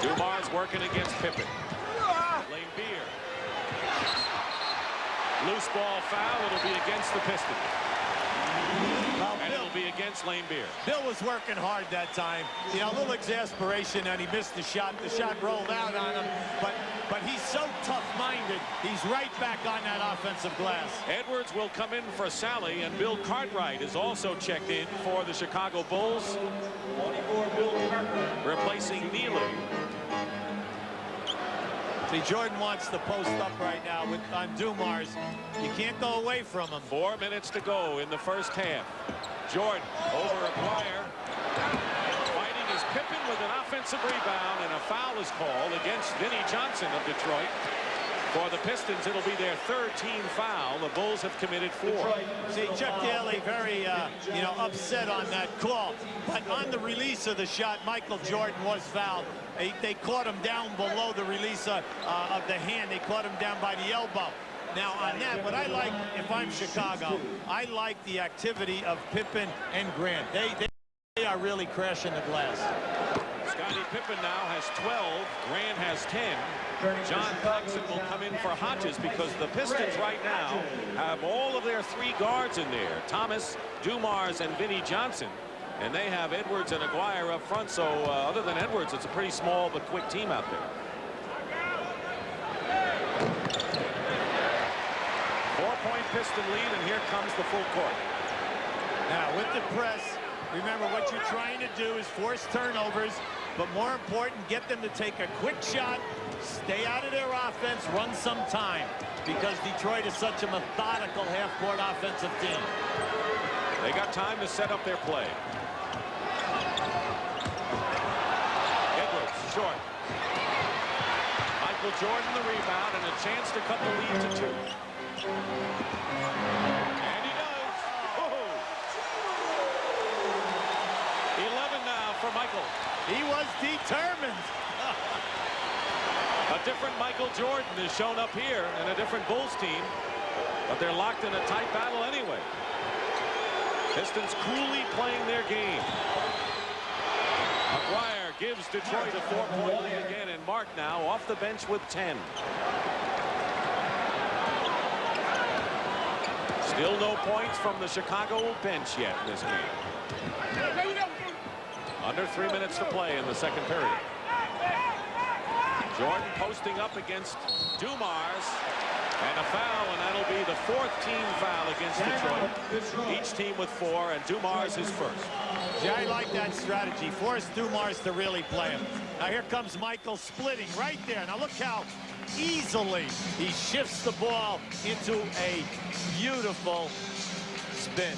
Dumars working against Pippen. Lane Beer. Loose ball foul. It'll be against the Pistons. And it'll be against Lane Beer. Bill was working hard that time. You know, a little exasperation, and he missed the shot. The shot rolled out on him, but he's so tough-minded. He's right back on that offensive glass. Edwards will come in for Sally, and Bill Cartwright is also checked in for the Chicago Bulls, replacing Neely. See, Jordan wants to post up right now on Dumars. You can't go away from him. 4 minutes to go in the first half. Jordan over Aguirre. Fighting is Pippen with an offensive rebound, and a foul is called against Vinnie Johnson of Detroit. For the Pistons, it'll be their 3rd team foul. The Bulls have committed 4. See, Chuck Daly very, upset on that call. But on the release of the shot, Michael Jordan was fouled. They caught him down below the release of the hand. They caught him down by the elbow. Now, on that, what I like, if I'm Chicago, I like the activity of Pippen and Grant. They are really crashing the glass. Scotty Pippen now has 12. Grant has 10. John Paxson will come in for Hodges because the Pistons right now have all of their 3 guards in there. Thomas, Dumars, and Vinnie Johnson. And they have Edwards and Aguirre up front. So other than Edwards, it's a pretty small but quick team out there. 4-point Piston lead, and here comes the full court. Now with the press, remember what you're trying to do is force turnovers, but more important, get them to take a quick shot, stay out of their offense, run some time, because Detroit is such a methodical half-court offensive team. They got time to set up their play. Edwards, short. Michael Jordan the rebound and a chance to cut the lead to 2. And he does. Oh. 11 now for Michael. He was determined. A different Michael Jordan is shown up here and a different Bulls team, but they're locked in a tight battle anyway. Pistons coolly playing their game. Aguirre gives Detroit a 4-point lead again, and Mark now off the bench with 10. Still no points from the Chicago bench yet in this game. Under 3 minutes to play in the second period. Jordan posting up against Dumars. And a foul, and that'll be the 4th team foul against Detroit. Each team with 4, and Dumars is first. Yeah, I like that strategy. Force Dumars to really play him. Now here comes Michael splitting right there. Now look how easily he shifts the ball into a beautiful spin.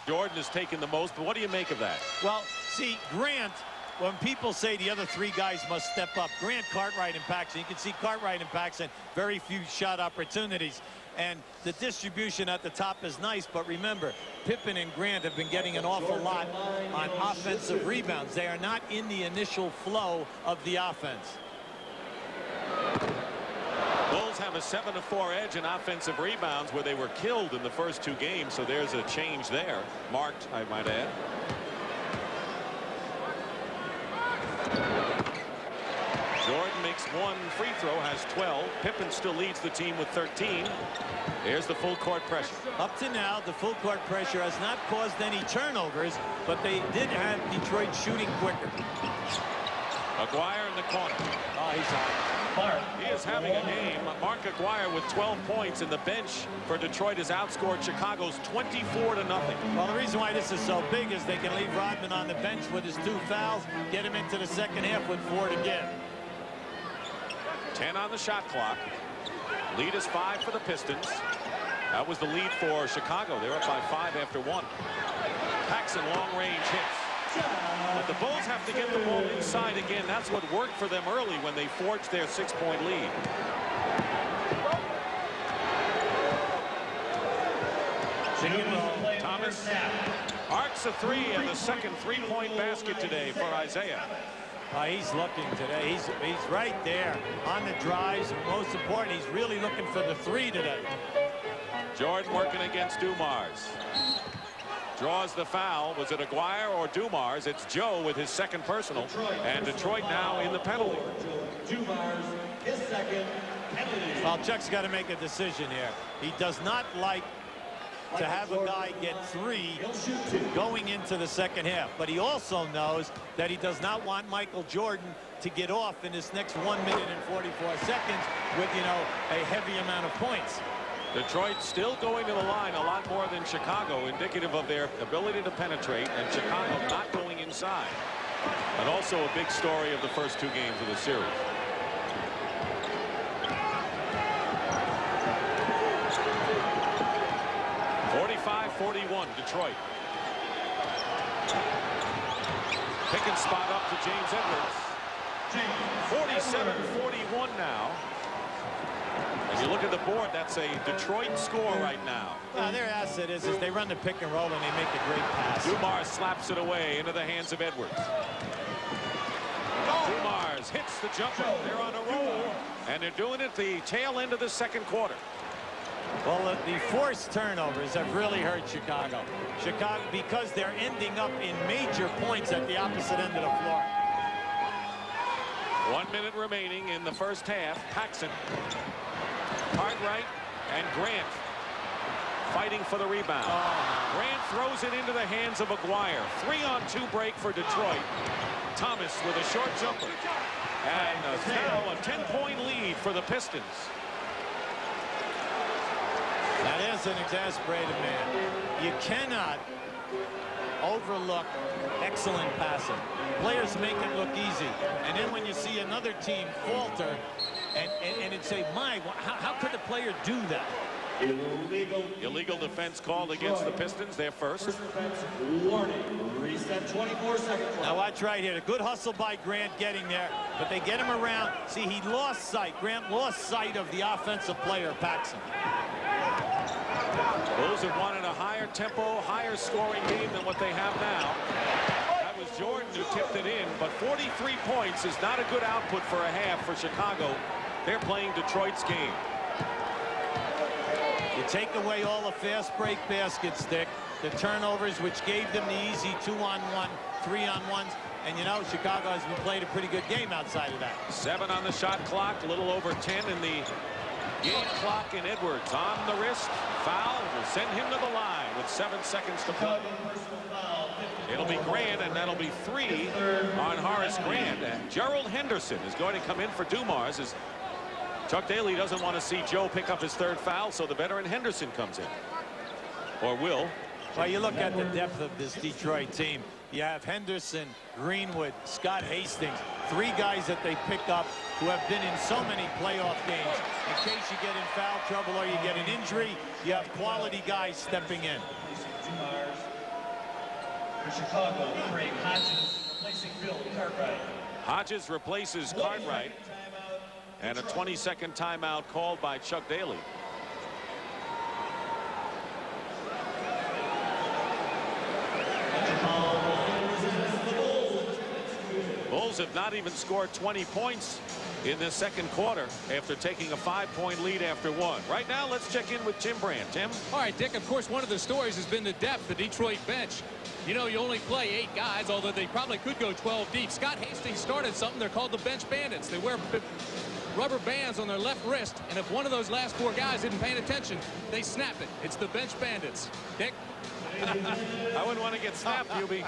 Jordan has taken the most, but what do you make of that? Well, see, Grant, when people say the other 3 guys must step up, Grant, Cartwright, and Paxson, you can see Cartwright and Paxson, very few shot opportunities. And the distribution at the top is nice, but remember, Pippen and Grant have been getting an awful lot on offensive rebounds. They are not in the initial flow of the offense. Bulls have a 7-4 edge in offensive rebounds where they were killed in the first 2 games, so there's a change there. Marked, I might add. Jordan makes 1 free throw, has 12. Pippen still leads the team with 13. Here's the full court pressure. Up to now, the full court pressure has not caused any turnovers, but they did have Detroit shooting quicker. Aguirre in the corner. Oh, he's hot. He is having a game. Mark Aguirre with 12 points, and the bench for Detroit has outscored Chicago's 24-0. Well, the reason why this is so big is they can leave Rodman on the bench with his 2 fouls, get him into the second half with 4 to give. 10 on the shot clock. Lead is 5 for the Pistons. That was the lead for Chicago. They're up by 5 after 1. Paxson long range hits. But the Bulls have to get the ball inside again. That's what worked for them early when they forged their 6-point lead. Thomas arcs a 3 and the second 3-point basket today for Isaiah. He's looking today. He's right there on the drives. And most important, he's really looking for the 3 today. Jordan working against Dumars. Draws the foul. Was it Aguirre or Dumars? It's Joe with his second personal. And Detroit now in the penalty. Dumars, his second penalty. Well, Chuck's got to make a decision here. He does not like to have a guy get 3 going into the second half. But he also knows that he does not want Michael Jordan to get off in this next 1 minute and 44 seconds with, you know, a heavy amount of points. Detroit still going to the line a lot more than Chicago, indicative of their ability to penetrate, and Chicago not going inside. And also a big story of the first 2 games of the series. Detroit. Pick and spot up to James Edwards. 47-41 now. And you look at the board, that's a Detroit score right now. Their asset is they run the pick and roll and they make a great pass. Dumars slaps it away into the hands of Edwards. Dumars hits the jumper. They're on a roll. And they're doing it the tail end of the second quarter. Well, the forced turnovers have really hurt Chicago. Chicago, because they're ending up in major points at the opposite end of the floor. 1 minute remaining in the first half. Paxson, Cartwright, and Grant fighting for the rebound. Grant throws it into the hands of Aguirre. 3-on-2 break for Detroit. Thomas with a short jumper. And now a 10-point lead for the Pistons. That is an exasperated man. You cannot overlook excellent passing. Players make it look easy. And then when you see another team falter and it say, how could a player do that? Illegal defense called against the Pistons. Their first. Warning. Reset 24 seconds. Now watch right here. A good hustle by Grant getting there, but they get him around. See, he lost sight. Grant lost sight of the offensive player, Paxson. Bulls have wanted a higher tempo, higher scoring game than what they have now. That was Jordan who tipped it in, but 43 points is not a good output for a half for Chicago. They're playing Detroit's game. You take away all the fast break baskets, Dick, the turnovers, which gave them the easy 2-on-1, 3-on-1s, and you know Chicago has been playing a pretty good game outside of that. 7 on the shot clock, a little over 10 in the game clock, and Edwards on the wrist. Foul will send him to the line with 7 seconds to play. It'll be Grant, and that'll be 3 on Horace Grant. And Gerald Henderson is going to come in for Dumars as Chuck Daly doesn't want to see Joe pick up his 3rd foul, so the veteran Henderson comes in. Or will. Well, you look at the depth of this Detroit team. You have Henderson, Greenwood, Scott Hastings, 3 guys that they pick up who have been in so many playoff games. In case you get in foul trouble or you get an injury, you have quality guys stepping in. For Chicago, Craig Hodges replacing Bill Cartwright. Hodges replaces Cartwright. And a 20-second timeout called by Chuck Daly. Bulls have not even scored 20 points in the second quarter after taking a 5-point lead after 1. Right now, let's check in with Tim Brand. Tim? All right, Dick, of course, one of the stories has been the depth, the Detroit bench. You know, you only play 8 guys, although they probably could go 12 deep. Scott Hastings started something. They're called the bench bandits. They wear rubber bands on their left wrist, and if one of those last 4 guys isn't paying attention, they snap it. It's the bench bandits. Dick? I wouldn't want to get snapped, Hubie.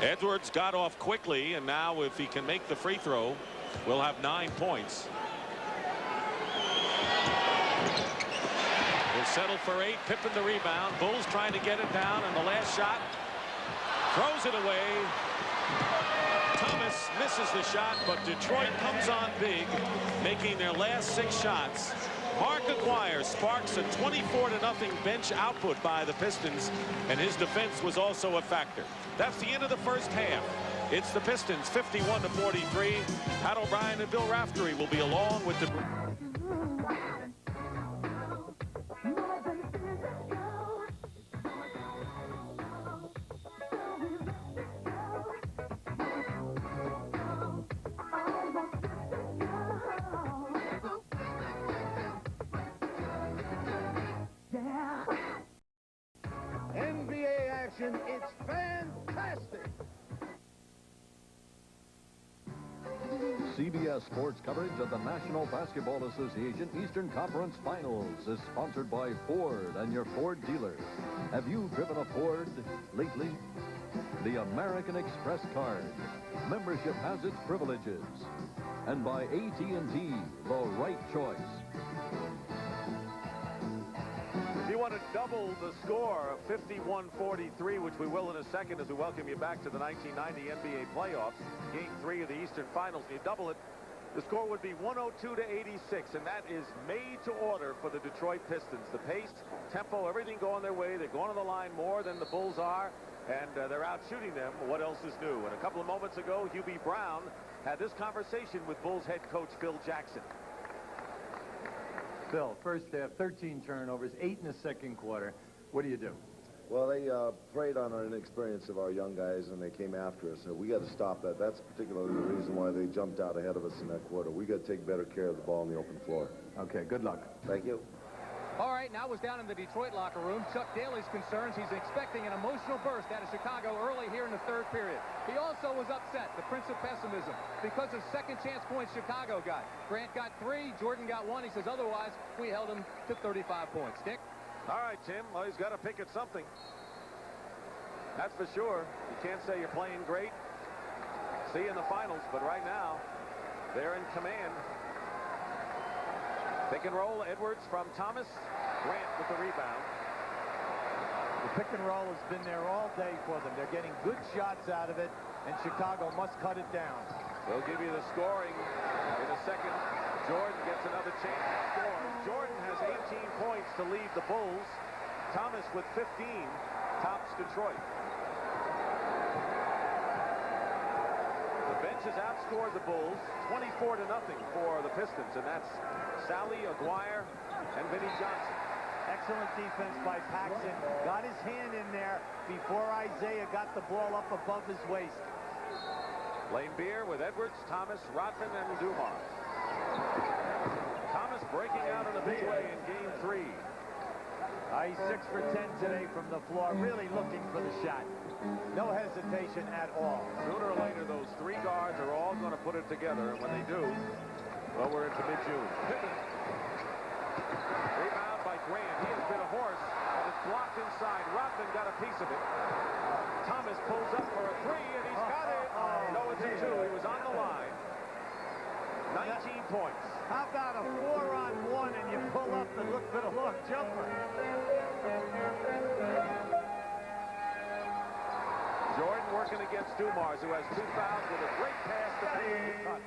Edwards got off quickly, and now if he can make the free throw, we'll have 9 points. We'll settle for 8. Pippen the rebound. Bulls trying to get it down, and the last shot throws it away. Thomas misses the shot, but Detroit comes on big, making their last 6 shots. Mark Aguirre sparks a 24-0 bench output by the Pistons, and his defense was also a factor. That's the end of the first half. It's the Pistons 51-43. Pat O'Brien and Bill Raftery will be along with the NBA action, it's fantastic. CBS Sports coverage of the National Basketball Association Eastern Conference Finals is sponsored by Ford and your Ford dealers. Have you driven a Ford lately? The American Express card. Membership has its privileges. And by AT&T, the right choice. If you want to double the score of 51-43, which we will in a second as we welcome you back to the 1990 NBA playoffs, Game 3 of the Eastern Finals, you double it, the score would be 102-86, and that is made to order for the Detroit Pistons. The pace, tempo, everything going their way. They're going to the line more than the Bulls are, and they're out shooting them. What else is new? And a couple of moments ago, Hubie Brown had this conversation with Bulls head coach Phil Jackson. Phil, first half, 13 turnovers, 8 in the second quarter. What do you do? Well, they preyed on our inexperience of our young guys, and they came after us. So we got to stop that. That's particularly the reason why they jumped out ahead of us in that quarter. We got to take better care of the ball on the open floor. Okay, good luck. Thank you. All right, now was down in the Detroit locker room. Chuck Daly's concerns. He's expecting an emotional burst out of Chicago early here in the third period. He also was upset, the prince of pessimism, because of second chance points Chicago got. Grant got 3, Jordan got 1. He says otherwise we held him to 35 points. Dick? All right, Tim. Well, he's got to pick at something. That's for sure. You can't say you're playing great. See you in the finals, but right now they're in command. Pick and roll, Edwards from Thomas. Grant with the rebound. The pick and roll has been there all day for them. They're getting good shots out of it, and Chicago must cut it down. We'll give you the scoring in a second. Jordan gets another chance to score. Jordan has 18 points to lead the Bulls. Thomas with 15 tops Detroit. The bench has outscored the Bulls 24-0 for the Pistons, and that's Sally, Aguirre, and Vinnie Johnson. Excellent defense by Paxson. Got his hand in there before Isaiah got the ball up above his waist. Lane Beer with Edwards, Thomas, Rodman, and Dumars. Thomas breaking out in a big way in game 3. He's 6 for 10 today from the floor, really looking for the shot. No hesitation at all. Sooner or later, those 3 guards are all going to put it together, and when they do, well, we're into mid-June. Rebound by Grant. He has been a horse, but it's blocked inside. Rodman got a piece of it. Thomas pulls up for a 3, and he's got it. No, it's a 2. He was on the line. 19 points. How about a 4-on-1 and you pull up and look for the long jumper? Jordan working against Dumars, who has 2 fouls with a great pass to Payne.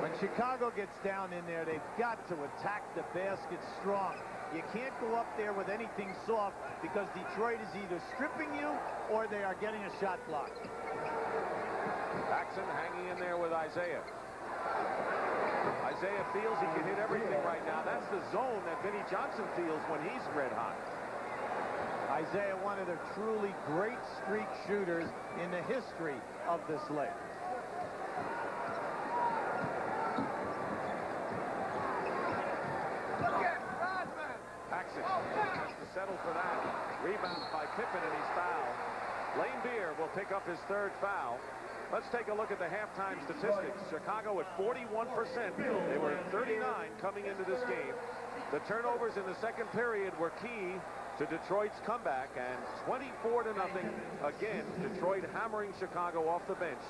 When Chicago gets down in there, they've got to attack the basket strong. You can't go up there with anything soft because Detroit is either stripping you or they are getting a shot block. Paxson hanging in there with Isaiah. Isaiah feels he can hit everything right now. That's the zone that Vinnie Johnson feels when he's red hot. Isaiah, one of the truly great streak shooters in the history of this league. Paxson has to settle for that. Rebound by Pippen, and he's fouled. Lane Beer will pick up his 3rd foul. Let's take a look at the halftime statistics. Chicago at 41%. They were at 39 coming into this game. The turnovers in the second period were key to Detroit's comeback, and 24-0 again. Detroit hammering Chicago off the bench.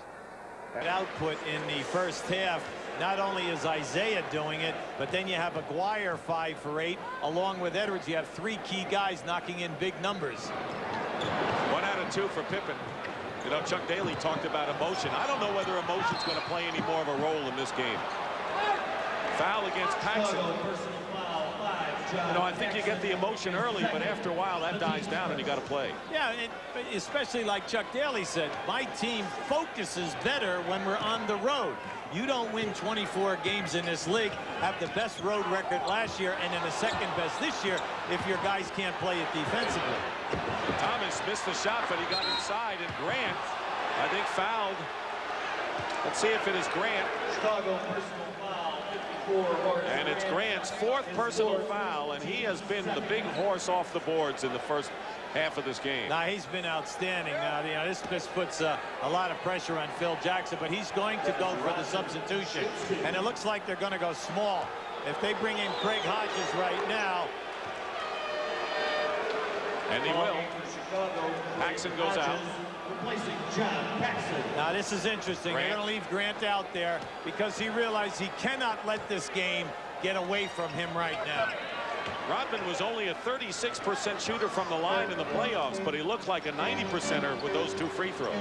Output in the first half. Not only is Isaiah doing it, but then you have Aguirre 5 for 8. Along with Edwards, you have 3 key guys knocking in big numbers. 1 out of 2 for Pippen. You know, Chuck Daly talked about emotion. I don't know whether emotion's going to play any more of a role in this game. Foul against Paxson. You know, I think you get the emotion early, but after a while that dies down and you got to play. Yeah, especially like Chuck Daly said, my team focuses better when we're on the road. You don't win 24 games in this league, have the best road record last year and then the second best this year if your guys can't play it defensively. Thomas missed the shot, but he got inside, and Grant, I think, fouled. Let's see if it is Grant. Chicago personal foul, 54. And it's Grant's 4th personal foul, and he has been the big horse off the boards in the first half of this game. Now, he's been outstanding. Now, you know, this puts a lot of pressure on Phil Jackson, but he's going to go for the substitution. And it looks like they're going to go small. If they bring in Craig Hodges right now. And he will. Paxson goes out. Replacing John Paxson. Now, this is interesting. They're going to leave Grant out there because he realized he cannot let this game get away from him right now. Rodman was only a 36% shooter from the line in the playoffs, but he looked like a 90%er with those 2 free throws.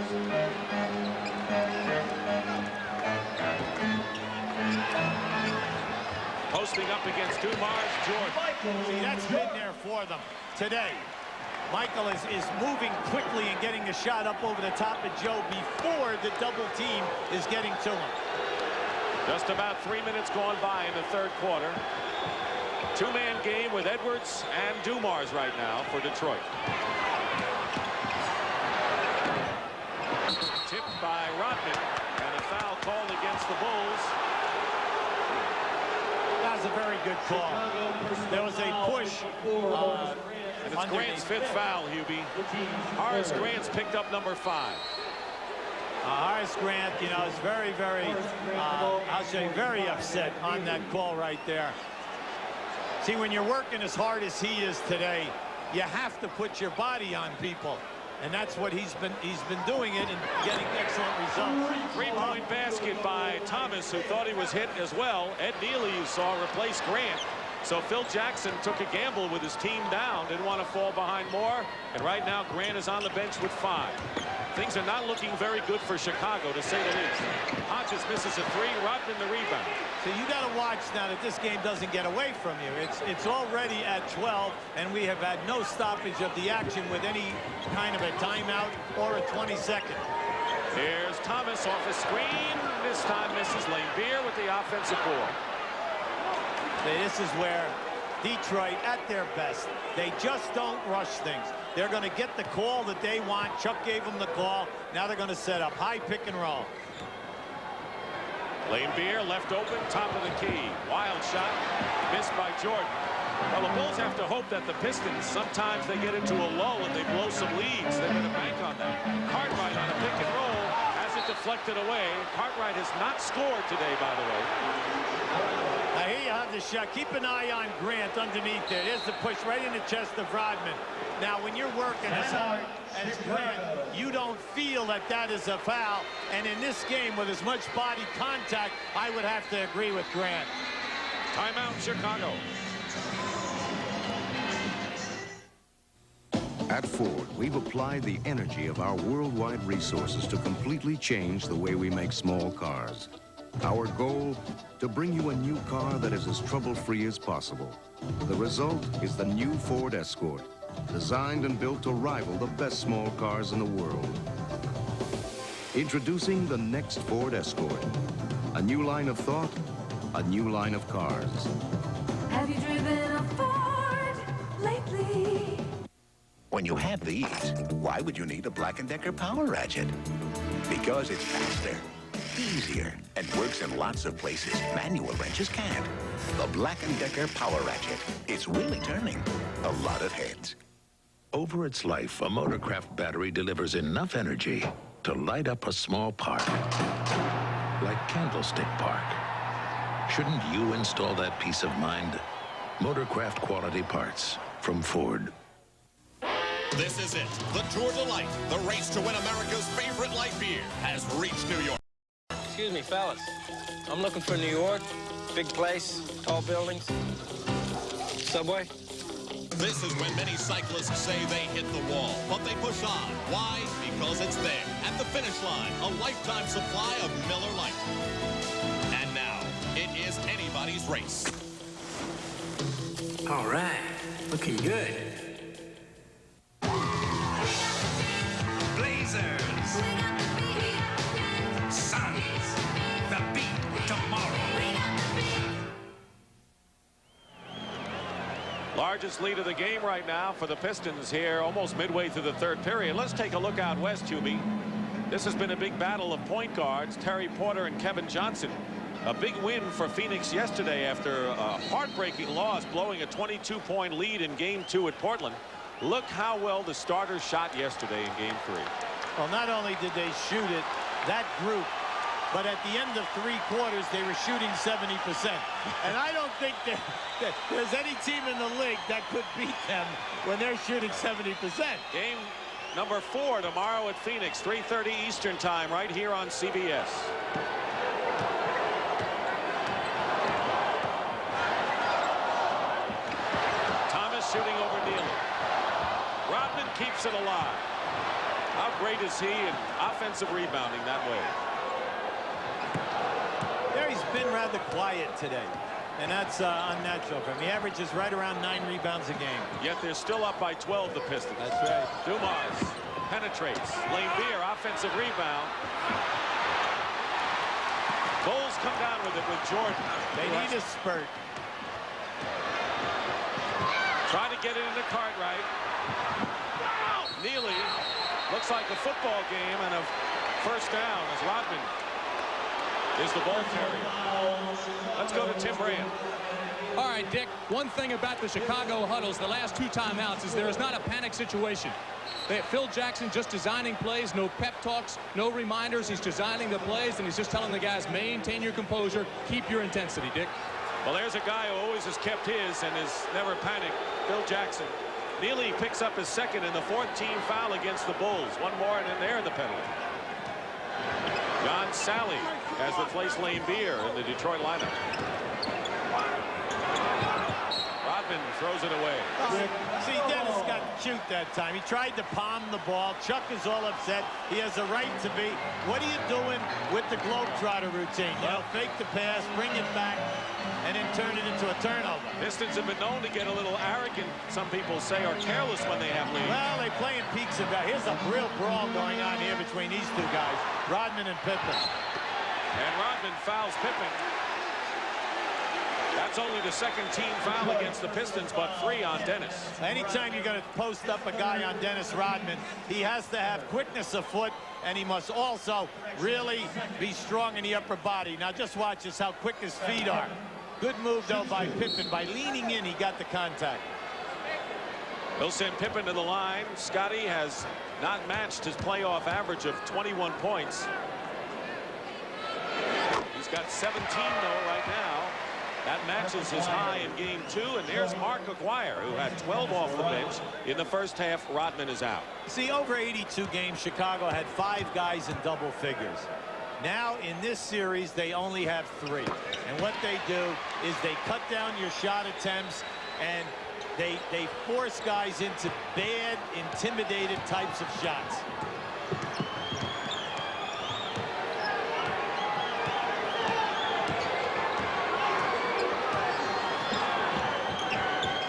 Posting up against Dumars, Jordan. See, that's been there for them today. Michael is moving quickly and getting a shot up over the top of Joe before the double team is getting to him. Just about 3 minutes gone by in the third quarter. Two-man game with Edwards and Dumars right now for Detroit. Tipped by Rodman, and a foul called against the Bulls. That was a very good call. There was a push. And it's Grant's 5th foul, Hubie. Horace Grant's picked up number 5. Horace Grant, you know, is very, I'll say very upset on that call right there. See, when you're working as hard as he is today, you have to put your body on people. And that's what he's been doing it and getting excellent results. Three-point basket by Thomas, who thought he was hit as well. Ed Neely, you saw, replaced Grant. So Phil Jackson took a gamble with his team down, didn't want to fall behind more, and right now Grant is on the bench with 5. Things are not looking very good for Chicago, to say the least. Hodges misses a 3, Rodman the rebound. So you got to watch now that this game doesn't get away from you. It's already at 12, and we have had no stoppage of the action with any kind of a timeout or a 20-second. Here's Thomas off a screen. This time misses Lane Beer with the offensive board. This is where Detroit, at their best, they just don't rush things. They're going to get the call that they want. Chuck gave them the call. Now they're going to set up high pick and roll. Lane Beer left open, top of the key. Wild shot, missed by Jordan. Well, the Bulls have to hope that the Pistons, sometimes they get into a lull and they blow some leads. They're going to bank on that. Cartwright on a pick and roll, has it deflected away. Cartwright has not scored today, by the way. Now here you have the shot. Keep an eye on Grant underneath there. There's the push right in the chest of Rodman. Now, when you're working as hard as Grant, you don't feel that that is a foul. And in this game, with as much body contact, I would have to agree with Grant. Timeout, Chicago. At Ford, we've applied the energy of our worldwide resources to completely change the way we make small cars. Our goal, to bring you a new car that is as trouble-free as possible. The result is the new Ford Escort, designed and built to rival the best small cars in the world. Introducing the next Ford Escort. A new line of thought, a new line of cars. Have you driven a Ford lately? When you have these, why would you need a Black & Decker Power Ratchet? Because it's faster, easier, and works in lots of places manual wrenches can't. The Black & Decker Power Ratchet. It's really turning a lot of heads. Over its life, a Motorcraft battery delivers enough energy to light up a small park, like Candlestick Park. Shouldn't you install that peace of mind? Motorcraft quality parts from Ford. This is it. The Tour de Light, the race to win America's favorite light beer, has reached New York. Excuse me, fellas. I'm looking for New York. Big place, tall buildings. Subway. This is when many cyclists say they hit the wall, but they push on. Why? Because it's there, at the finish line, a lifetime supply of Miller Lite. And now, it is anybody's race. All right, looking good. Blazers. Suns. The beat tomorrow. Largest lead of the game right now for the Pistons here, almost midway through the 3rd period. Let's take a look out west, Hubie. This has been a big battle of point guards, Terry Porter and Kevin Johnson. A big win for Phoenix yesterday after a heartbreaking loss, blowing a 22-point lead in Game 2 at Portland. Look how well the starters shot yesterday in Game 3. Well, not only did they shoot it, that group, but at the end of 3 quarters, they were shooting 70%. And I don't think that there's any team in the league that could beat them when they're shooting 70%. Game number 4 tomorrow at Phoenix, 3:30 Eastern time, right here on CBS. Thomas shooting over Neely. Rodman keeps it alive. How great is he in offensive rebounding that way? He's been rather quiet today, and that's unnatural for him. He averages right around 9 rebounds a game. Yet they're still up by 12, the Pistons. That's right. Dumars penetrates. Lane Beer, offensive rebound. Bulls come down with it with Jordan. They need a spurt. Trying to get it into Cartwright. Neely looks like a football game and a first down as Rodman is the ball carrier. Let's go to Tim Brand. All right, Dick, one thing about the Chicago huddles the last 2 timeouts is there is not a panic situation. Phil Jackson just designing plays, no pep talks, no reminders. He's designing the plays, and he's just telling the guys, maintain your composure, keep your intensity, Dick. Well, there's a guy who always has kept his and has never panicked, Phil Jackson. Neely picks up his second and the 4th team foul against the Bulls. One more, and then they're the penalty. John Sally has replaced Lane Beer in the Detroit lineup. Rodman throws it away. See, Dennis got cute that time. He tried to palm the ball. Chuck is all upset. He has a right to be. What are you doing with the Globetrotter routine? You know, fake the pass, bring it back, and then turn it into a turnover. Pistons have been known to get a little arrogant, some people say, or careless when they have lead. Well, they play in peaks and valleys. Here's a real brawl going on here between these 2 guys, Rodman and Pippen. And Rodman fouls Pippen. That's only the 2nd team foul against the Pistons, but 3 on Dennis. Anytime you're going to post up a guy on Dennis Rodman, he has to have quickness of foot, and he must also really be strong in the upper body. Now just watch just how quick his feet are. Good move, though, by Pippen. By leaning in, he got the contact. He'll send Pippen to the line. Scotty has not matched his playoff average of 21 points. He's got 17, though, right now. That matches his high in game 2, and there's Mark Aguirre, who had 12 off the bench in the first half. Rodman is out. See, over 82 games, Chicago had 5 guys in double figures. Now, in this series, they only have 3. And what they do is they cut down your shot attempts, and they force guys into bad, intimidated types of shots.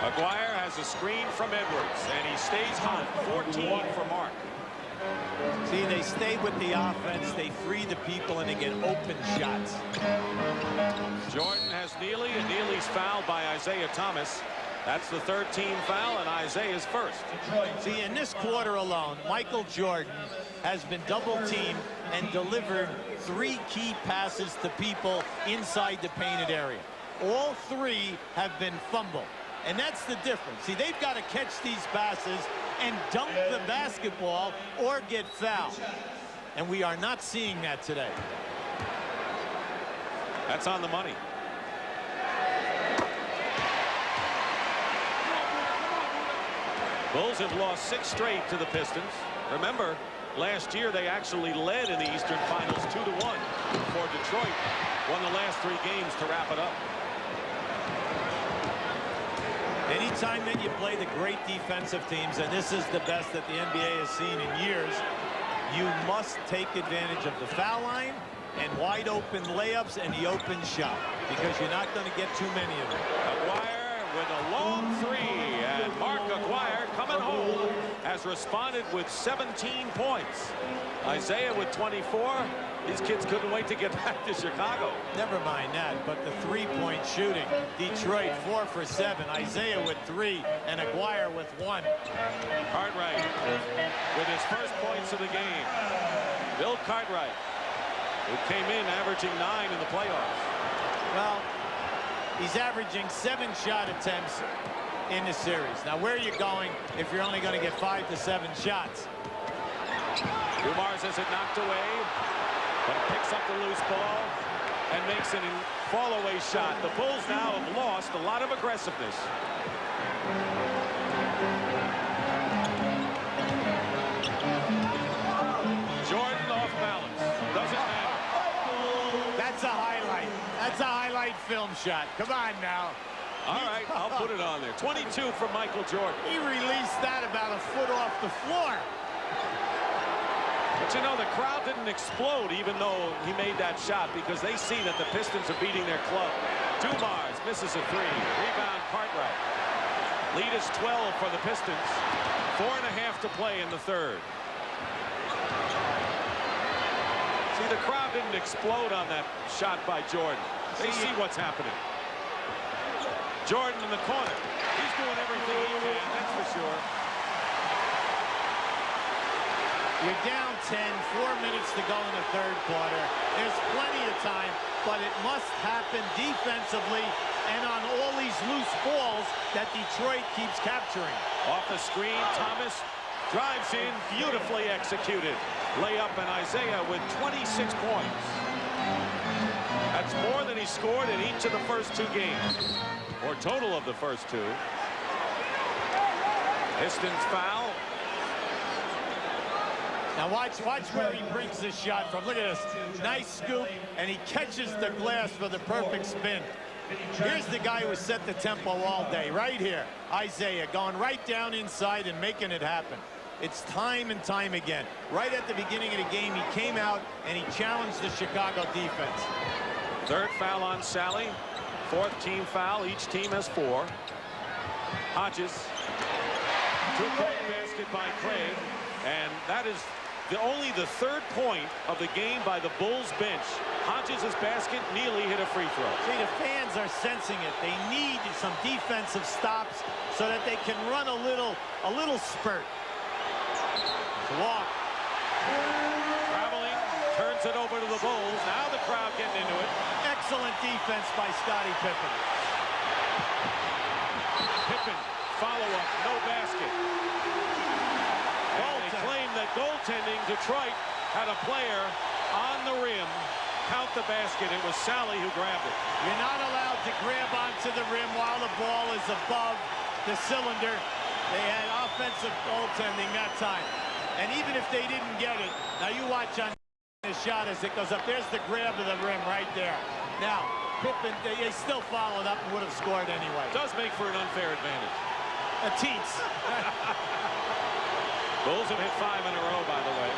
Aguirre has a screen from Edwards, and he stays hot. 14 for Mark. See, they stay with the offense, they free the people, and they get open shots. Jordan has Neely, and Neely's fouled by Isaiah Thomas. That's the 3rd team foul, and Isaiah's first. See, in this quarter alone, Michael Jordan has been double-teamed and delivered 3 key passes to people inside the painted area. All 3 have been fumbled. And that's the difference. See, they've got to catch these passes and dunk the basketball or get fouled. And we are not seeing that today. That's on the money. Bulls have lost 6 straight to the Pistons. Remember, last year they actually led in the Eastern Finals 2-1 before Detroit won the last 3 games to wrap it up. Anytime that you play the great defensive teams, and this is the best that the NBA has seen in years, you must take advantage of the foul line and wide open layups and the open shot, because you're not going to get too many of them. Aguirre with a long 3, and Mark Aguirre coming home has responded with 17 points. Isaiah with 24. These kids couldn't wait to get back to Chicago. Never mind that, but the 3-point shooting. Detroit 4 for 7. Isaiah with 3 and Aguirre with 1. Cartwright with his first points of the game. Bill Cartwright, who came in averaging 9 in the playoffs. Well, he's averaging 7 shot attempts in the series. Now, where are you going if you're only going to get 5 to 7 shots? Dumars has it knocked away, but picks up the loose ball and makes an fall-away shot. The Bulls now have lost a lot of aggressiveness. Jordan off balance. Doesn't matter. That's a highlight. That's a highlight film shot. Come on now. All right, I'll put it on there. 22 from Michael Jordan. He released that about a foot off the floor. But you know, the crowd didn't explode even though he made that shot, because they see that the Pistons are beating their club. Dumars misses a 3. Rebound Cartwright. Lead is 12 for the Pistons. 4.5 to play in the third. See, the crowd didn't explode on that shot by Jordan. They see what's happening. Jordan in the corner. He's doing everything he can, that's for sure. You're down 10, 4 minutes to go in the third quarter. There's plenty of time, but it must happen defensively and on all these loose balls that Detroit keeps capturing. Off the screen, Thomas drives in, beautifully executed. Layup, and Isaiah with 26 points. That's more than he scored in each of the first 2 games, or total of the first 2. Pistons foul. Now watch where he brings this shot from. Look at this. Nice scoop, and he catches the glass for the perfect spin. Here's the guy who set the tempo all day, right here. Isaiah going right down inside and making it happen. It's time and time again. Right at the beginning of the game, he came out and he challenged the Chicago defense. Third foul on Sally. 4th team foul. Each team has 4. Hodges. 2-point basket by Craig. And that is only the 3rd point of the game by the Bulls bench. Hodges' basket, Neely hit a free throw. See, the fans are sensing it. They need some defensive stops so that they can run a little spurt. Walk. Traveling, turns it over to the Bulls. Now the crowd getting into it. Excellent defense by Scottie Pippen. Pippen, follow-up, no basket. And they claim that goaltending, Detroit had a player on the rim. Count the basket. It was Sally who grabbed it. You're not allowed to grab onto the rim while the ball is above the cylinder. They had offensive goaltending that time. And even if they didn't get it, now you watch on the shot as it goes up. There's the grab of the rim right there. Now, Pippen, they still followed up and would have scored anyway. Does make for an unfair advantage. A teats. Bulls have hit 5 in a row, by the way.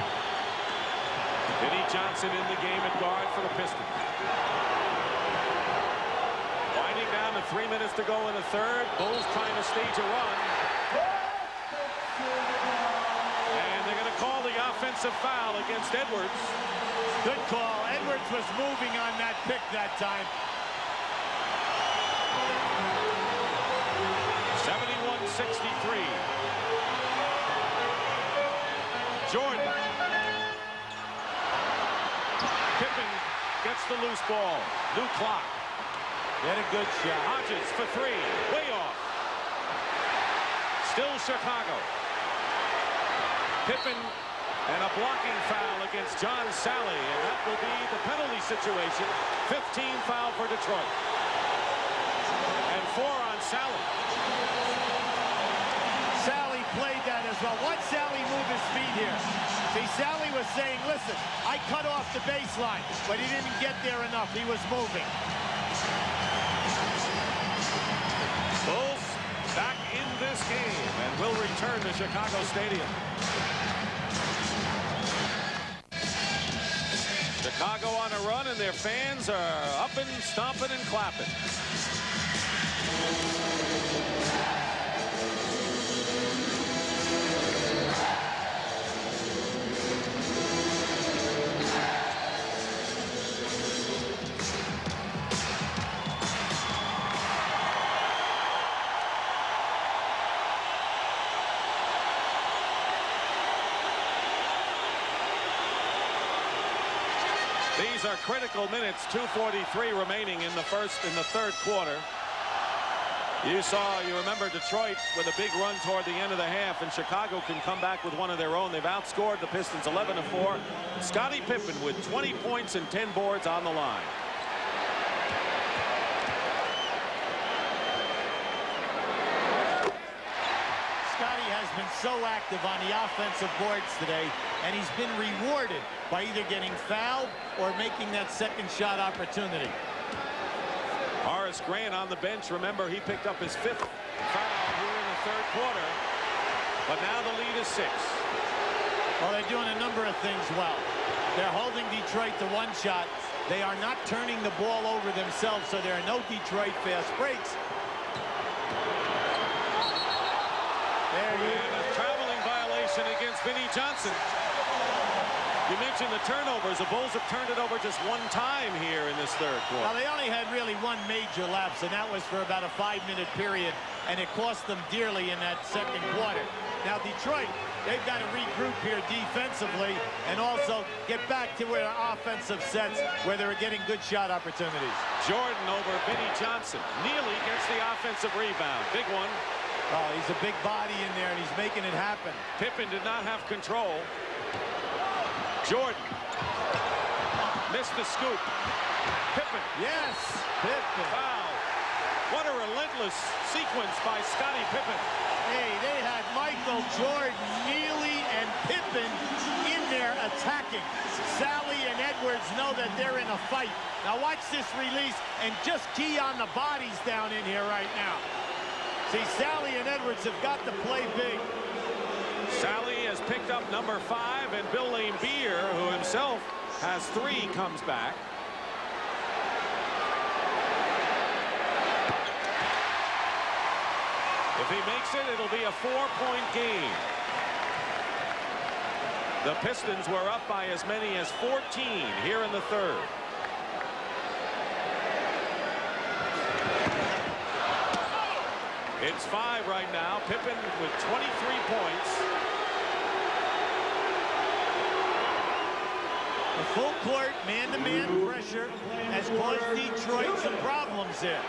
Vinnie Johnson in the game at guard for the Pistons. Winding down to 3 minutes to go in the third. Bulls trying to stage a run. And they're going to call the offensive foul against Edwards. Good call. Edwards was moving on that pick that time. 71-63. Jordan. Pippen gets the loose ball. New clock. Get a good shot. Hodges for 3. Way off. Still Chicago. Pippen and a blocking foul against John Sally, and that will be the penalty situation. 15 foul for Detroit. And 4 on Sally. Sally played that as well. Watch Sally move his feet here. See, Sally was saying, listen, I cut off the baseline, but he didn't get there enough. He was moving. Bulls back in this game and will return to Chicago Stadium. Chicago on a run, and their fans are up and stomping and clapping. These are critical minutes. 2:43 remaining in the third quarter. You remember Detroit with a big run toward the end of the half, and Chicago can come back with one of their own. They've outscored the Pistons 11-4. Scottie Pippen with 20 points and 10 boards on the line. Scottie has been so active on the offensive boards today, and he's been rewarded by either getting fouled or making that second shot opportunity. Horace Grant on the bench. Remember, he picked up his 5th foul here in the third quarter, but now the lead is 6. Well, they're doing a number of things well. They're holding Detroit to 1 shot. They are not turning the ball over themselves, so there are no Detroit fast breaks. There he is. A traveling violation against Vinnie Johnson. You mentioned the turnovers. The Bulls have turned it over just one time here in this third quarter. Now, they only had really one major lapse, and that was for about a 5-minute period, and it cost them dearly in that second quarter. Now, Detroit, they've got to regroup here defensively and also get back to their offensive sets where they were getting good shot opportunities. Jordan over Vinnie Johnson. Neely gets the offensive rebound. Big one. Oh, he's a big body in there, and he's making it happen. Pippen did not have control. Jordan missed the scoop. Pippen. Yes, Pippen. Foul. What a relentless sequence by Scottie Pippen. Hey, they had Michael Jordan, Neely, and Pippen in there attacking. Sally and Edwards know that they're in a fight. Now watch this release and just key on the bodies down in here right now. See, Sally and Edwards have got to play big. Sally has picked up number 5, and Bill Laimbeer, who himself has 3, comes back. If he makes it, it'll be a 4-point game. The Pistons were up by as many as 14 here in the third. It's 5 right now. Pippen with 23 points. The full court man-to-man pressure has caused Detroit some problems here.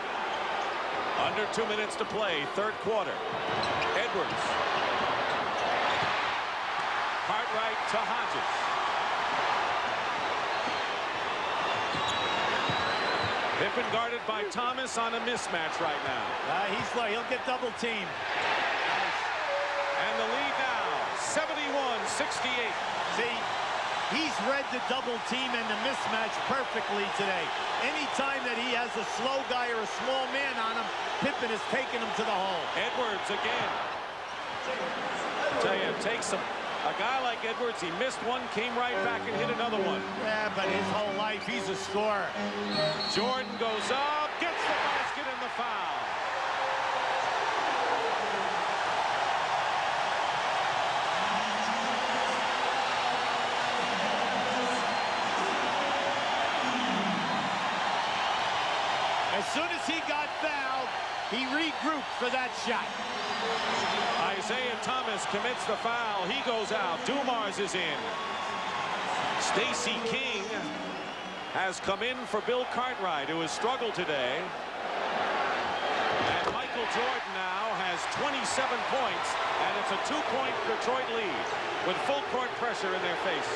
Under 2 minutes to play, third quarter. Edwards. Cartwright to Hodges. Pippen guarded by Thomas on a mismatch right now. He'll get double teamed. And the lead now, 71-68. See, he's read the double team and the mismatch perfectly today. Anytime that he has a slow guy or a small man on him, Pippen is taking him to the hole. Edwards again. I tell you, it takes a guy like Edwards. He missed one, came right back and hit another one. Yeah, but his whole life, he's a scorer. Jordan goes up, gets the basket and the foul. As soon as he got fouled, he regrouped for that shot. Isaiah Thomas commits the foul. He goes out. Dumars is in. Stacey King has come in for Bill Cartwright, who has struggled today. And Michael Jordan now has 27 points, and it's a 2-point Detroit lead with full court pressure in their face.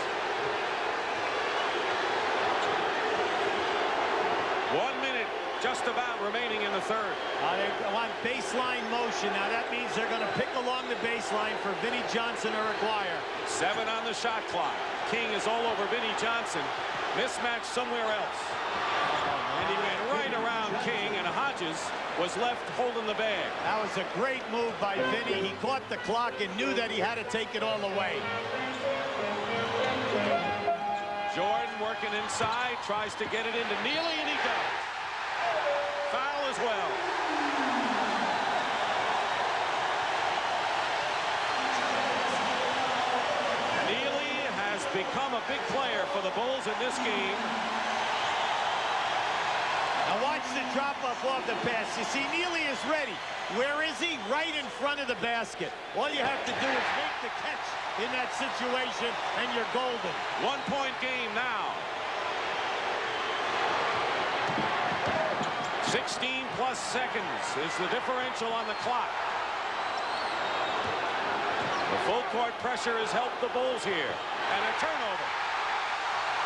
1 minute just about remaining in the third. They want baseline motion. Now that means they're going to pick along the baseline for Vinnie Johnson or Aguirre. 7 on the shot clock. King is all over Vinnie Johnson. Mismatch somewhere else. And he went right around King, and Hodges was left holding the bag. That was a great move by Vinnie. He caught the clock and knew that he had to take it all away. Jordan working inside, tries to get it into Neely, and he does. Foul as well. Neely has become a big player for the Bulls in this game. Now watch the drop-off of the pass. You see, Neely is ready. Where is he? Right in front of the basket. All you have to do is make the catch in that situation, and you're golden. 1-point game now. 16+ seconds is the differential on the clock. The full court pressure has helped the Bulls here. And a turnover.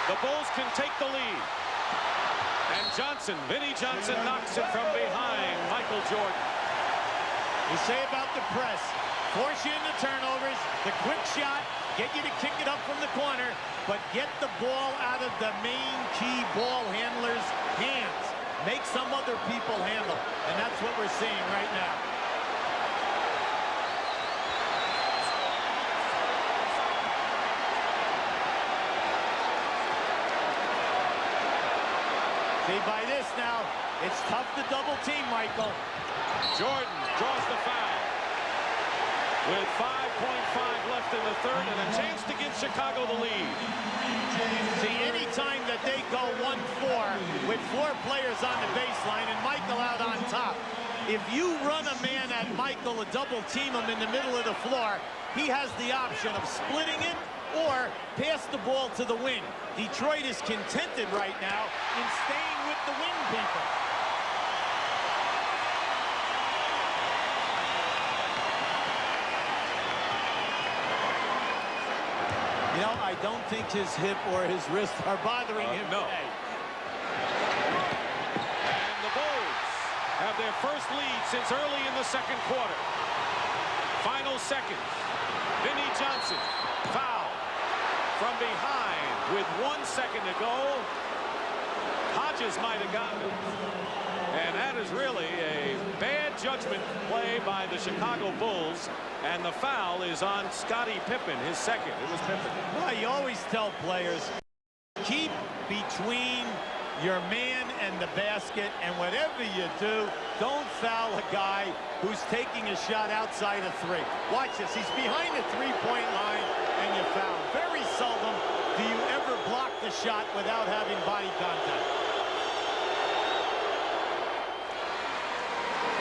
The Bulls can take the lead. And Johnson, Vinnie Johnson, knocks it from behind Michael Jordan. You say about the press, force you into turnovers, the quick shot, get you to kick it up from the corner, but get the ball out of the main key ball handler's hands. Make some other people handle, and that's what we're seeing right now. See, by this now, it's tough to double team, Michael. Jordan draws the foul. with 5.5 left in the third and a chance to give Chicago the lead. See, anytime that they go 1-4 with 4 players on the baseline and Michael out on top, if you run a man at Michael, a double team him in the middle of the floor, he has the option of splitting it or pass the ball to the wing. Detroit is contented right now in staying with the wing people. You know, I don't think his hip or his wrist are bothering him today. And the Bulls have their first lead since early in the second quarter. Final seconds. Vinnie Johnson, foul from behind with 1 second to go. Hodges might have gotten it. And that is really a bad judgment play by the Chicago Bulls. And the foul is on Scottie Pippen, his second. It was Pippen. Well, you always tell players, keep between your man and the basket, and whatever you do, don't foul a guy who's taking a shot outside of 3. Watch this. He's behind the three-point line, and you foul. Very seldom do you ever block the shot without having body contact.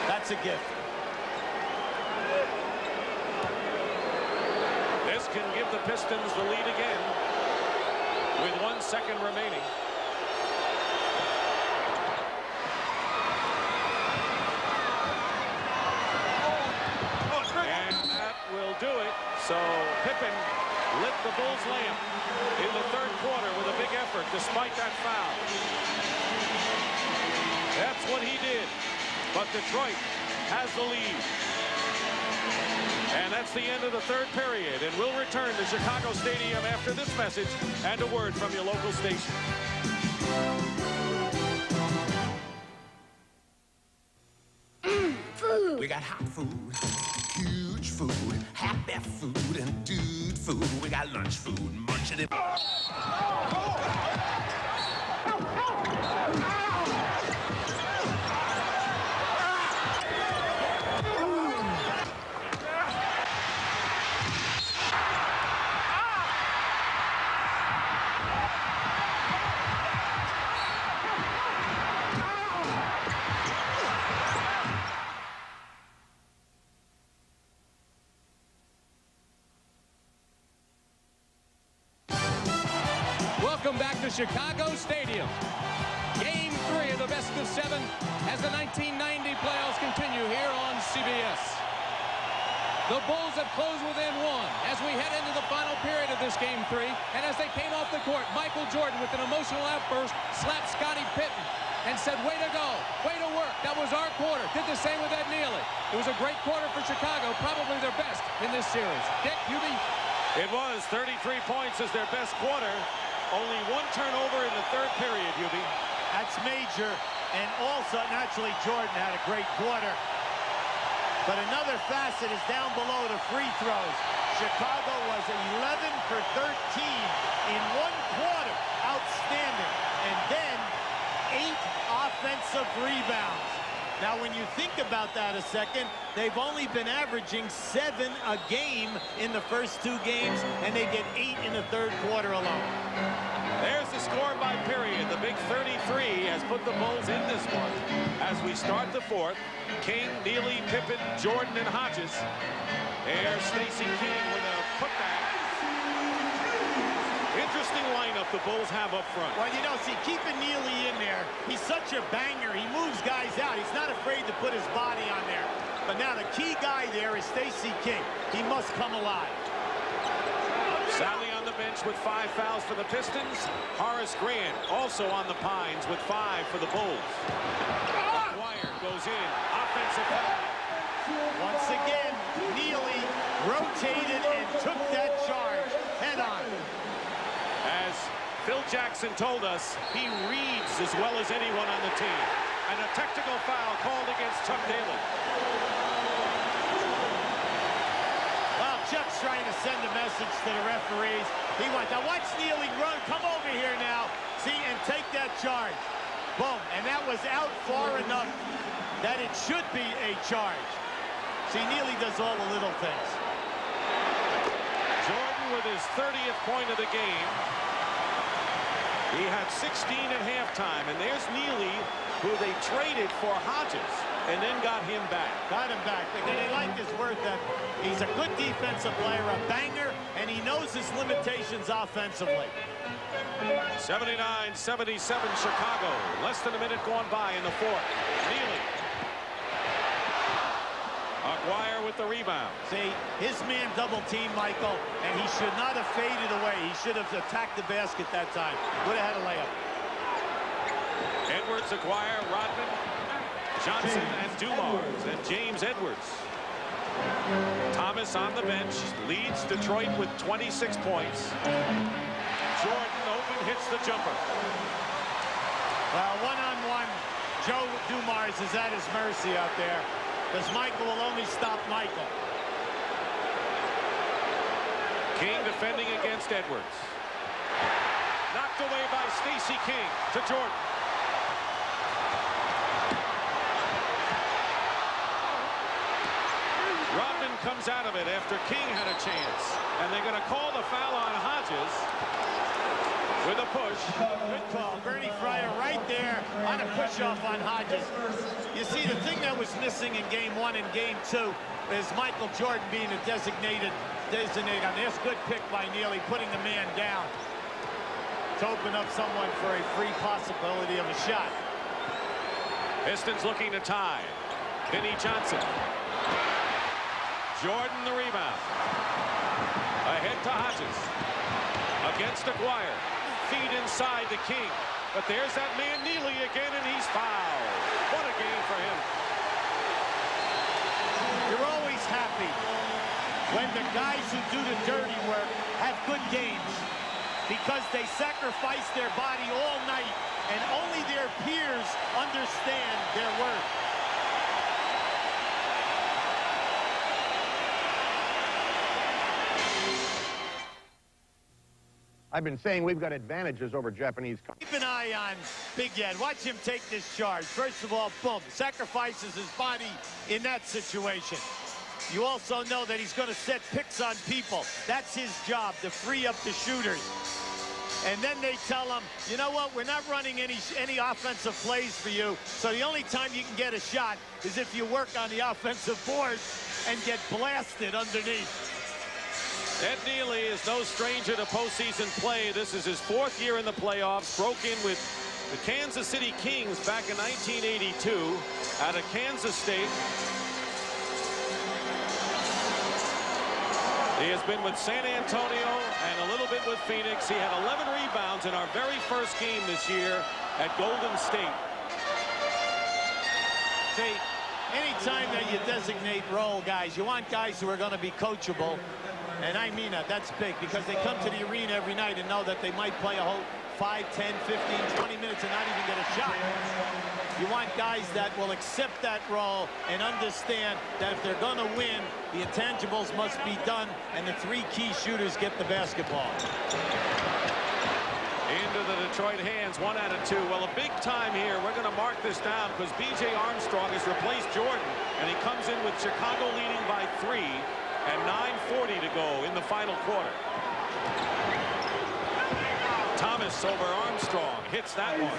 That's a gift. This can give the Pistons the lead again with 1 second remaining. And that will do it. So Pippen lit the Bulls' lamp in the third quarter with a big effort despite that foul. That's what he did. But Detroit has the lead. And that's the end of the third period. And we'll return to Chicago Stadium after this message and a word from your local station. Food. We got hot food, huge food, happy food, and dude food. We got lunch food, munching it. Welcome back to Chicago Stadium. Game 3 of the best of 7 as the 1990 playoffs continue here on CBS. The Bulls have closed within 1 as we head into the final period of this Game 3. And as they came off the court, Michael Jordan, with an emotional outburst, slapped Scottie Pippen and said, "Way to go, way to work. That was our quarter." Did the same with Ed Nealy. It was a great quarter for Chicago, probably their best in this series. Dick, Hubie? It was 33 points as their best quarter. Only 1 turnover in the third period, Hubie. That's major. And also, naturally, Jordan had a great quarter. But another facet is down below the free throws. Chicago was 11 for 13 in 1 quarter. Outstanding. And then 8 offensive rebounds. Now, when you think about that a second, they've only been averaging 7 a game in the first 2 games, and they get 8 in the third quarter alone. There's the score by period. The big 33 has put the Bulls in this one. As we start the fourth, King, Nealy, Pippen, Jordan, and Hodges. There's Stacey King with a putback. Interesting lineup the Bulls have up front. Well, you know, see, keeping Nealy in there, he's such a banger. He moves guys out. He's not afraid to put his body on there. But now the key guy there is Stacey King. He must come alive. Sally on the bench with 5 fouls for the Pistons. Horace Grant also on the Pines with 5 for the Bulls. McGuire goes in. Offensive foul. Once again, Nealy rotated and took that charge head on. As Phil Jackson told us, he reads as well as anyone on the team. And a technical foul called against Chuck Daly. Well, Chuck's trying to send a message to the referees. He wants, now watch Nealy run, come over here now, see, and take that charge. Boom, and that was out far enough that it should be a charge. See, Nealy does all the little things. with his 30th point of the game. He had 16 at halftime, and there's Neely, who they traded for Hodges, and then got him back. Got him back. They like his word that he's a good defensive player, a banger, and he knows his limitations offensively. 79-77 Chicago. Less than a minute gone by in the fourth. Neely. Aguirre with the rebound. See, his man double team, Michael, and he should not have faded away. He should have attacked the basket that time. Would have had a layup. Edwards, Aguirre, Rodman, Johnson, and Dumars, and James Edwards. Thomas on the bench leads Detroit with 26 points. Jordan open, hits the jumper. Well, one-on-one, Joe Dumars is at his mercy out there, because Michael will only stop Michael. King defending against Edwards. Knocked away by Stacey King to Jordan. Rodman comes out of it after King had a chance, and they're going to call the foul on Hodges with a push. Good call. Bernie Fryer right there on a push-off on Hodges. You see, the thing that was missing in game one and game two is Michael Jordan being a designated. On this good pick by Neely, putting the man down to open up someone for a free possibility of a shot. Pistons looking to tie. Vinnie Johnson. Jordan the rebound. Ahead to Hodges. Against Aguirre. Feed inside to King. But there's that man Neely again, and he's fouled. What a game for him. You're always happy when the guys who do the dirty work have good games, because they sacrifice their body all night, and only their peers understand their worth. I've been saying we've got advantages over Japanese. Keep an eye on Big Ed. Watch him take this charge. First of all, boom, sacrifices his body in that situation. You also know that he's going to set picks on people. That's his job, to free up the shooters. And then they tell him, you know what, we're not running any offensive plays for you, so the only time you can get a shot is if you work on the offensive boards and get blasted underneath. Ed Neely is no stranger to postseason play. This is his fourth year in the playoffs. Broke in with the Kansas City Kings back in 1982 out of Kansas State. He has been with San Antonio and a little bit with Phoenix. He had 11 rebounds in our very first game this year at Golden State. See, anytime that you designate role guys, you want guys who are going to be coachable. And I mean that. That's big, because they come to the arena every night and know that they might play a whole 5, 10, 15, 20 minutes and not even get a shot. You want guys that will accept that role and understand that if they're going to win, the intangibles must be done, and the three key shooters get the basketball. Into the Detroit hands, 1 out of 2. Well, a big time here. We're going to mark this down because B.J. Armstrong has replaced Jordan, and he comes in with Chicago leading by 3 and 9:40 to go in the final quarter. Thomas over Armstrong, hits that one.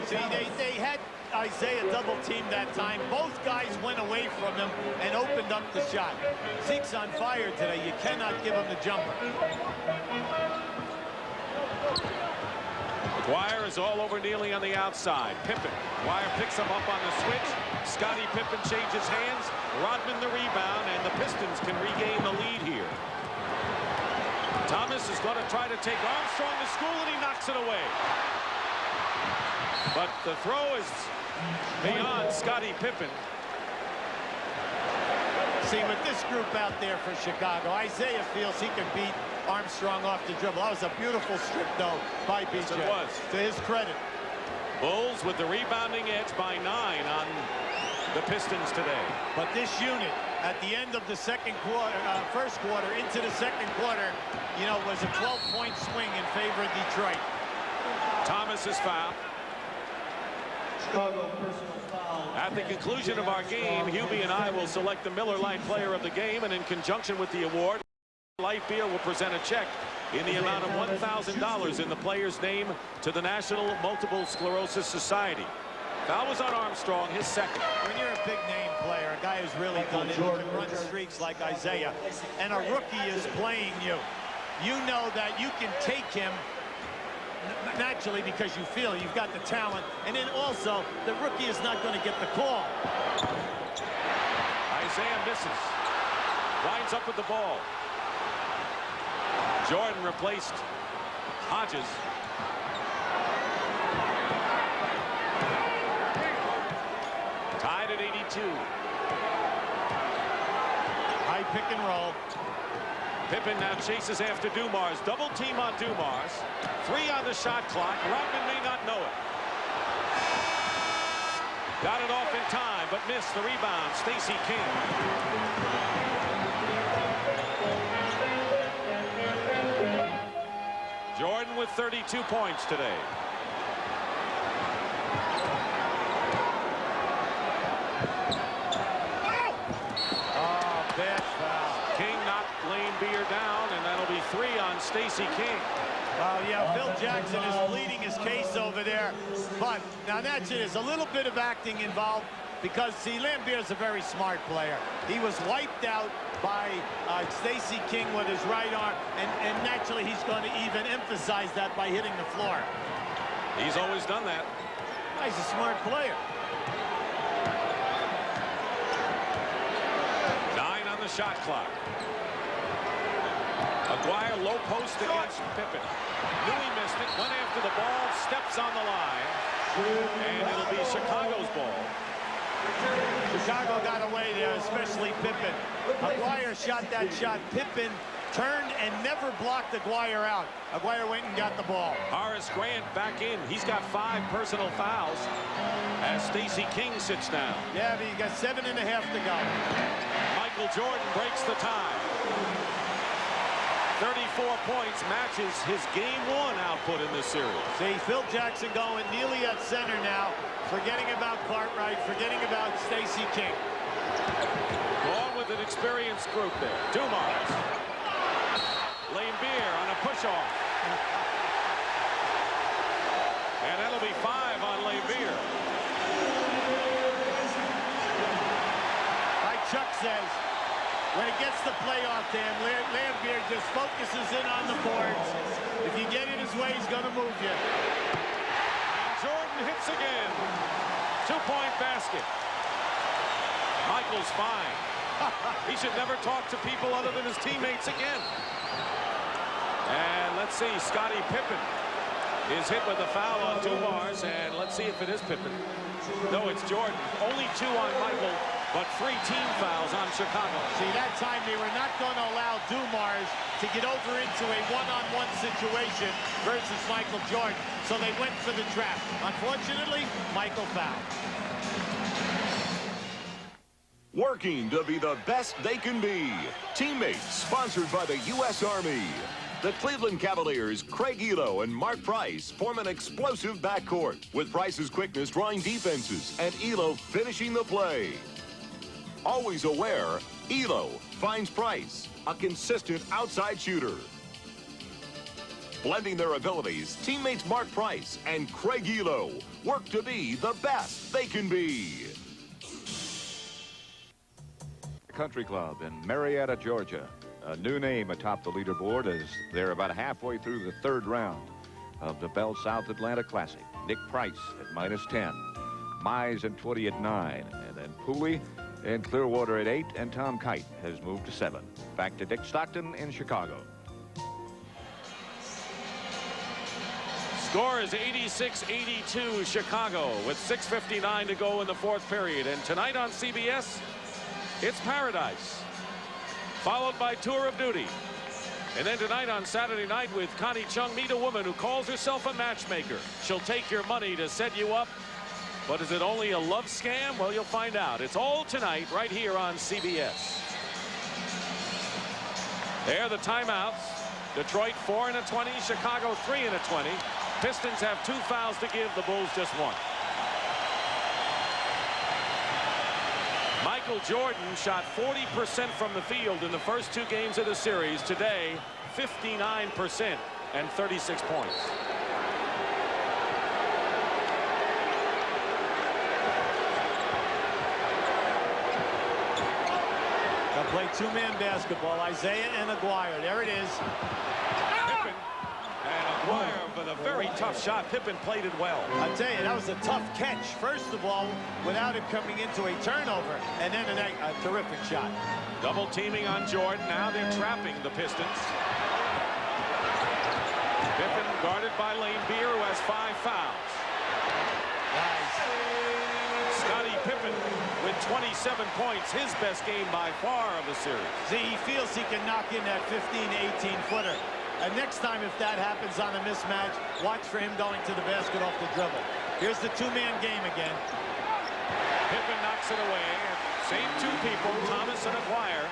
See, they had Isaiah double teamed that time. Both guys went away from him and opened up the shot. Zeke's on fire today. You cannot give him the jumper. Aguirre is all over Neely on the outside. Pippen. Aguirre picks him up on the switch. Scottie Pippen changes hands. Rodman the rebound, and the Pistons can regain the lead here. Thomas is going to try to take Armstrong to school, and he knocks it away. But the throw is beyond Scottie Pippen. See, with this group out there for Chicago, Isaiah feels he can beat Armstrong off the dribble. That was a beautiful strip, though, by B.J. Yes, it was. To his credit. Bulls with the rebounding edge by 9 on the Pistons today. But this unit, at the end of the second quarter, first quarter into the second quarter, you know, was a 12-point swing in favor of Detroit. Thomas is fouled. Chicago personal foul. At the conclusion of our game, Hubie and I will select the Miller Lite Player of the Game, and in conjunction with the award, Light beer will present a check in the amount of $1,000 in the player's name to the National Multiple Sclerosis Society. Foul was on Armstrong, his second. When you're a big name player, a guy who's really done it, who can run streaks like Isaiah, and a rookie is playing you, you know that you can take him naturally because you feel you've got the talent, and then also the rookie is not going to get the call. Isaiah misses. Winds up with the ball. Jordan replaced Hodges. Tied at 82. High pick and roll. Pippen now chases after Dumars. Double team on Dumars. 3 on the shot clock. Rodman may not know it. Got it off in time, but missed the rebound. Stacey King. Jordan with 32 points today. Oh, bad foul. King knocked Lane Beer down, and that'll be 3 on Stacey King. Well, yeah, Phil Jackson is pleading his case over there. But now that's it. There's a little bit of acting involved because, see, Lambier's a very smart player. He was wiped out by Stacey King with his right arm, and naturally he's going to even emphasize that by hitting the floor. He's always done that. He's a smart player. 9 on the shot clock. Aguirre low post against Pippen. Knew he missed it, went after the ball, steps on the line, and it'll be Chicago's ball. Chicago got away there, especially Pippen. Aguirre shot that shot. Pippen turned and never blocked Aguirre out. Aguirre went and got the ball. Horace Grant back in. He's got 5 personal fouls as Stacey King sits down. Yeah, but you got 7.5 to go. Michael Jordan breaks the tie. 34 points matches his game 1 output in this series. See, Phil Jackson going nearly at center now, forgetting about Cartwright, forgetting about Stacey King. Along with an experienced group there. Dumars. Lane Beer on a push-off. And that'll be 5 on Lane Beer. Like Chuck says, when it gets to playoff time, Lambier just focuses in on the boards. If you get in his way, he's going to move you. And Jordan hits again. 2-point basket. Michael's fine. He should never talk to people other than his teammates again. And let's see, Scottie Pippen is hit with a foul on Dumars, and let's see if it is Pippen. No, it's Jordan. Only 2 on Michael, but 3 team fouls on Chicago. See, that time they were not going to allow Dumars to get over into a one-on-one situation versus Michael Jordan, so they went for the trap. Unfortunately, Michael fouled. Working to be the best they can be. Teammates, sponsored by the U.S. Army. The Cleveland Cavaliers' Craig Elo and Mark Price form an explosive backcourt, with Price's quickness drawing defenses and Elo finishing the play. Always aware, Elo finds Price, a consistent outside shooter. Blending their abilities, teammates Mark Price and Craig Elo work to be the best they can be. Country Club in Marietta, Georgia. A new name atop the leaderboard as they're about halfway through the 3rd round of the Bell South Atlanta Classic. Nick Price at -10. Mize and 20 at 9. And then Pooley and Clearwater at 8. And Tom Kite has moved to 7. Back to Dick Stockton in Chicago. Score is 86-82 Chicago with 6:59 to go in the 4th period. And tonight on CBS, it's Paradise, followed by Tour of Duty. And then tonight on Saturday night with Connie Chung, meet a woman who calls herself a matchmaker. She'll take your money to set you up. But is it only a love scam? Well, you'll find out. It's all tonight right here on CBS. There are the timeouts. Detroit 4-20, Chicago 3-20. Pistons have 2 fouls to give, the Bulls just 1. Michael Michael Jordan shot 40% from the field in the first 2 games of the series. Today, 59% and 36 points. They'll play 2-man basketball. Isaiah and Aguirre. There it is. Pippen and Aguirre with a very tough shot. Pippen played it well. I'll tell you, that was a tough catch. First of all, without it coming into a turnover, and then a terrific shot. Double teaming on Jordan. Now they're trapping the Pistons. Pippen guarded by Lane Beer, who has 5 fouls. Nice. Scottie Pippen with 27 points, his best game by far of the series. See, he feels he can knock in that 15, 18-footer. And next time, if that happens on a mismatch, watch for him going to the basket off the dribble. Here's the 2-man game again. Pippen knocks it away. Same 2 people, Thomas and Aguirre.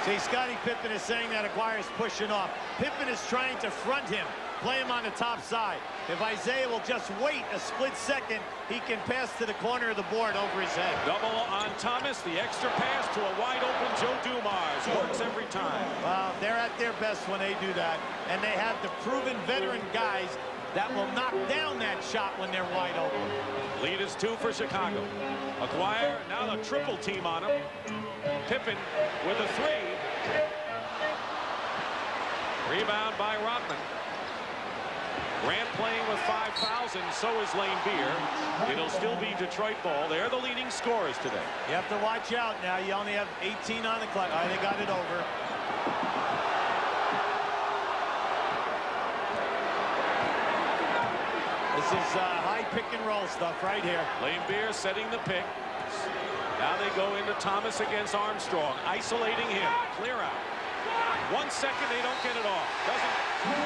See, Scottie Pippen is saying that Aguirre is pushing off. Pippen is trying to front him, play him on the top side. If Isaiah will just wait a split second, he can pass to the corner of the board over his head. Double on Thomas, the extra pass to a wide-open Joe Dumars. Works every time. Well, they're at their best when they do that. And they have the proven veteran guys that will knock down that shot when they're wide open. Lead is 2 for Chicago. Aguirre, now the triple team on him. Pippen with a 3. Rebound by Rodman. Grant playing with 5 fouls, and so is Lane Beer. It'll still be Detroit ball. They're the leading scorers today. You have to watch out now. You only have 18 on the clock. All right, they got it over. This is high pick and roll stuff right here. Lane Beer setting the pick. Now they go into Thomas against Armstrong, isolating him. Clear out. 1 second, they don't get it off. Doesn't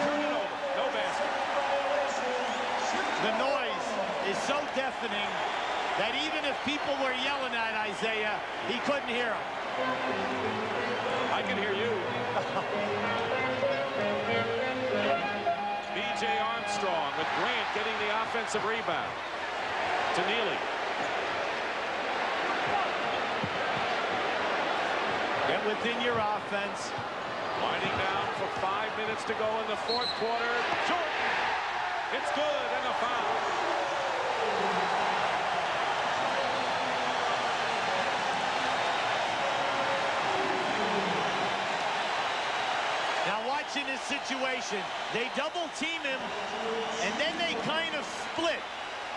turn it over. No basket. The noise is so deafening that even if people were yelling at Isaiah, he couldn't hear them. I can hear you. B.J. Armstrong with Grant getting the offensive rebound. To Neely. Get within your offense. Winding down for 5 minutes to go in the 4th quarter. Jordan. It's good, and a foul. Now watching this situation, they double team him, and then they kind of split.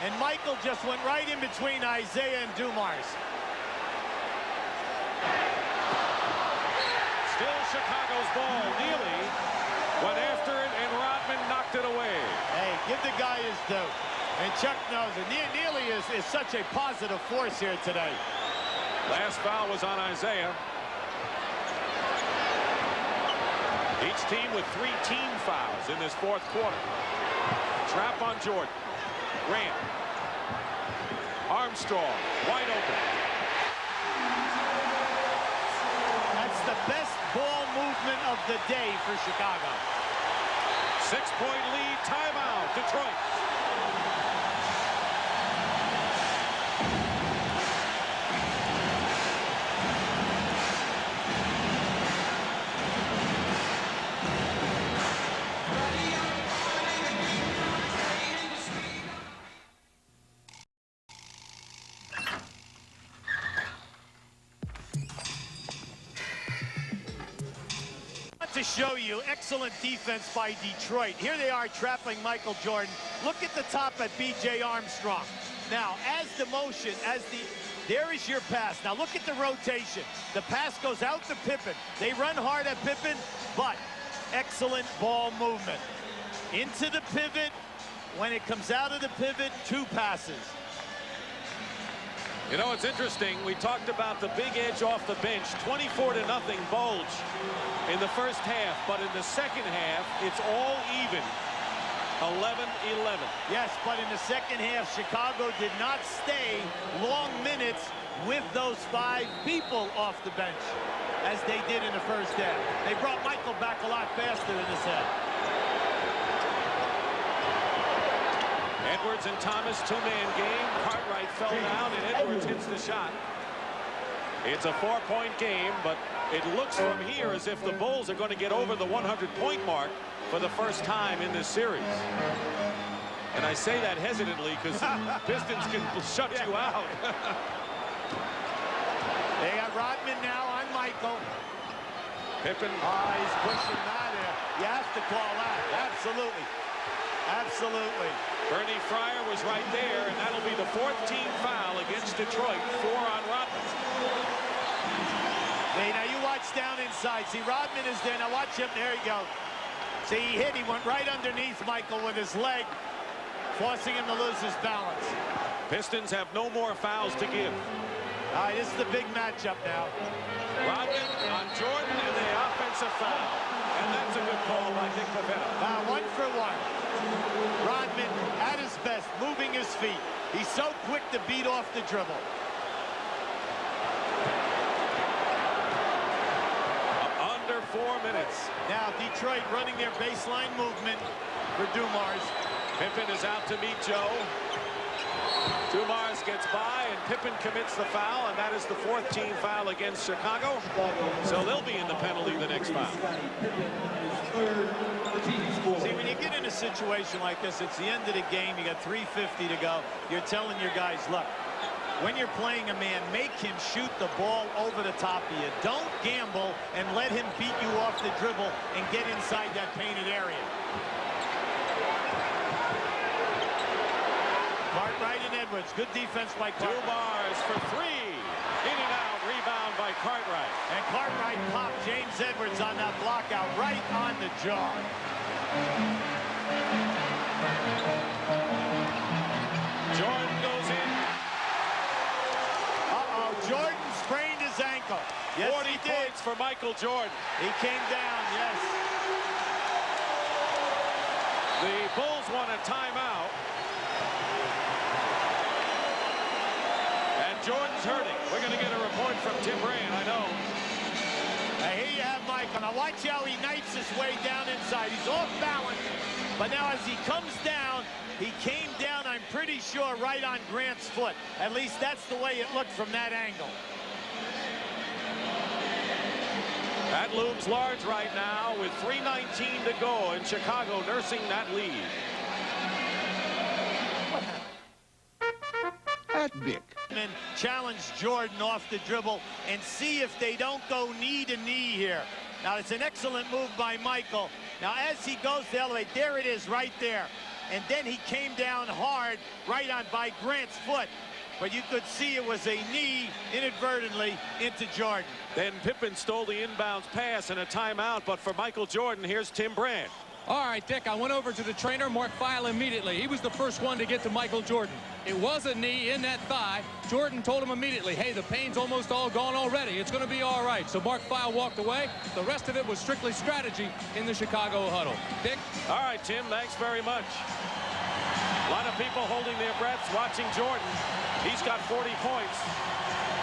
And Michael just went right in between Isaiah and Dumars. Still Chicago's ball. Neely went after it, and Rodman knocked it away. Hey, give the guy his due. And Chuck knows it. Neely is such a positive force here today. Last foul was on Isaiah. Each team with 3 team fouls in this 4th quarter. Trap on Jordan. Grant. Armstrong, wide open. That's the best ball movement of the day for Chicago. 6-point lead, timeout, Detroit. To show you excellent defense by Detroit. Here they are trapping Michael Jordan. Look at the top at B.J. Armstrong. Now, as the motion, there is your pass. Now look at the rotation. The pass goes out to Pippen. They run hard at Pippen, but excellent ball movement. Into the pivot. When it comes out of the pivot, 2 passes. You know, it's interesting. We talked about the big edge off the bench, 24-0 Bulge in the first half, but in the second half, it's all even, 11-11. Yes, but in the second half, Chicago did not stay long minutes with those 5 people off the bench, as they did in the first half. They brought Michael back a lot faster in this half. Edwards and Thomas, 2-man game. Cartwright fell down, and Edwards hits the shot. It's a 4-point game, but it looks from here as if the Bulls are going to get over the 100-point mark for the first time in this series. And I say that hesitantly because Pistons can shut you out. They got Rodman now on Michael. Pippen. He's pushing out here. You have to call that. Absolutely. Absolutely. Bernie Fryer was right there, and that'll be the 4th team foul against Detroit. 4 on Rodman. Hey, now you watch down inside. See, Rodman is there. Now watch him. There you go. See, he hit. He went right underneath Michael with his leg, forcing him to lose his balance. Pistons have no more fouls to give. All right, this is the big matchup now. Rodman on Jordan and the offensive foul. And that's a good call by Nick Pavetta. Now 1 for 1. Rodman at his best, moving his feet. He's so quick to beat off the dribble. Under 4 minutes. Now Detroit running their baseline movement for Dumars. Pippen is out to meet Joe. Dumars gets by, and Pippen commits the foul, and that is the 4th team foul against Chicago. So they'll be in the penalty the next foul. See, when you get in a situation like this, it's the end of the game. You got 3:50 to go. You're telling your guys, look, when you're playing a man, make him shoot the ball over the top of you. Don't gamble and let him beat you off the dribble and get inside that painted area. Cartwright and Edwards. Good defense by Cartwright. Dumars for 3. In and out. Rebound by Cartwright. And Cartwright popped James Edwards on that block out right on the jaw. Jordan goes in. Uh-oh. Jordan sprained his ankle. Yes, 40 points for Michael Jordan. He came down, yes. The Bulls want a timeout. Jordan's hurting. We're going to get a report from Tim Brand, I know. Now here you have Michael. Now watch how he knifes his way down inside. He's off balance, but now as he comes down, he came down, I'm pretty sure, right on Grant's foot. At least that's the way it looked from that angle. That looms large right now with 3:19 to go, and Chicago nursing that lead. At Vic. Challenge Jordan off the dribble and see if they don't go knee to knee here. Now it's an excellent move by Michael. Now as he goes to elevate, there it is right there. And then he came down hard right on by Grant's foot. But you could see it was a knee inadvertently into Jordan. Then Pippen stole the inbounds pass and a timeout, but for Michael Jordan, here's Tim Brand. All right, Dick, I went over to the trainer, Mark Feil, immediately. He was the first one to get to Michael Jordan. It was a knee in that thigh. Jordan told him immediately, hey, the pain's almost all gone already. It's going to be all right. So Mark Feil walked away. The rest of it was strictly strategy in the Chicago huddle. Dick? All right, Tim, thanks very much. A lot of people holding their breaths watching Jordan. He's got 40 points.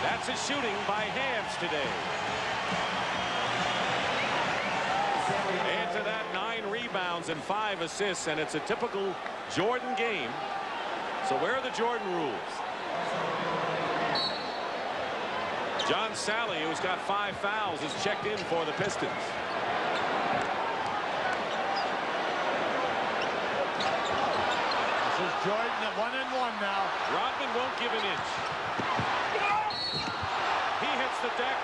That's his shooting by halves today. Add to that 9 rebounds and 5 assists, and it's a typical Jordan game. So where are the Jordan rules? John Sally, who's got 5 fouls, is checked in for the Pistons. This is Jordan at 1-1 now. Rodman won't give an inch. He hits the deck.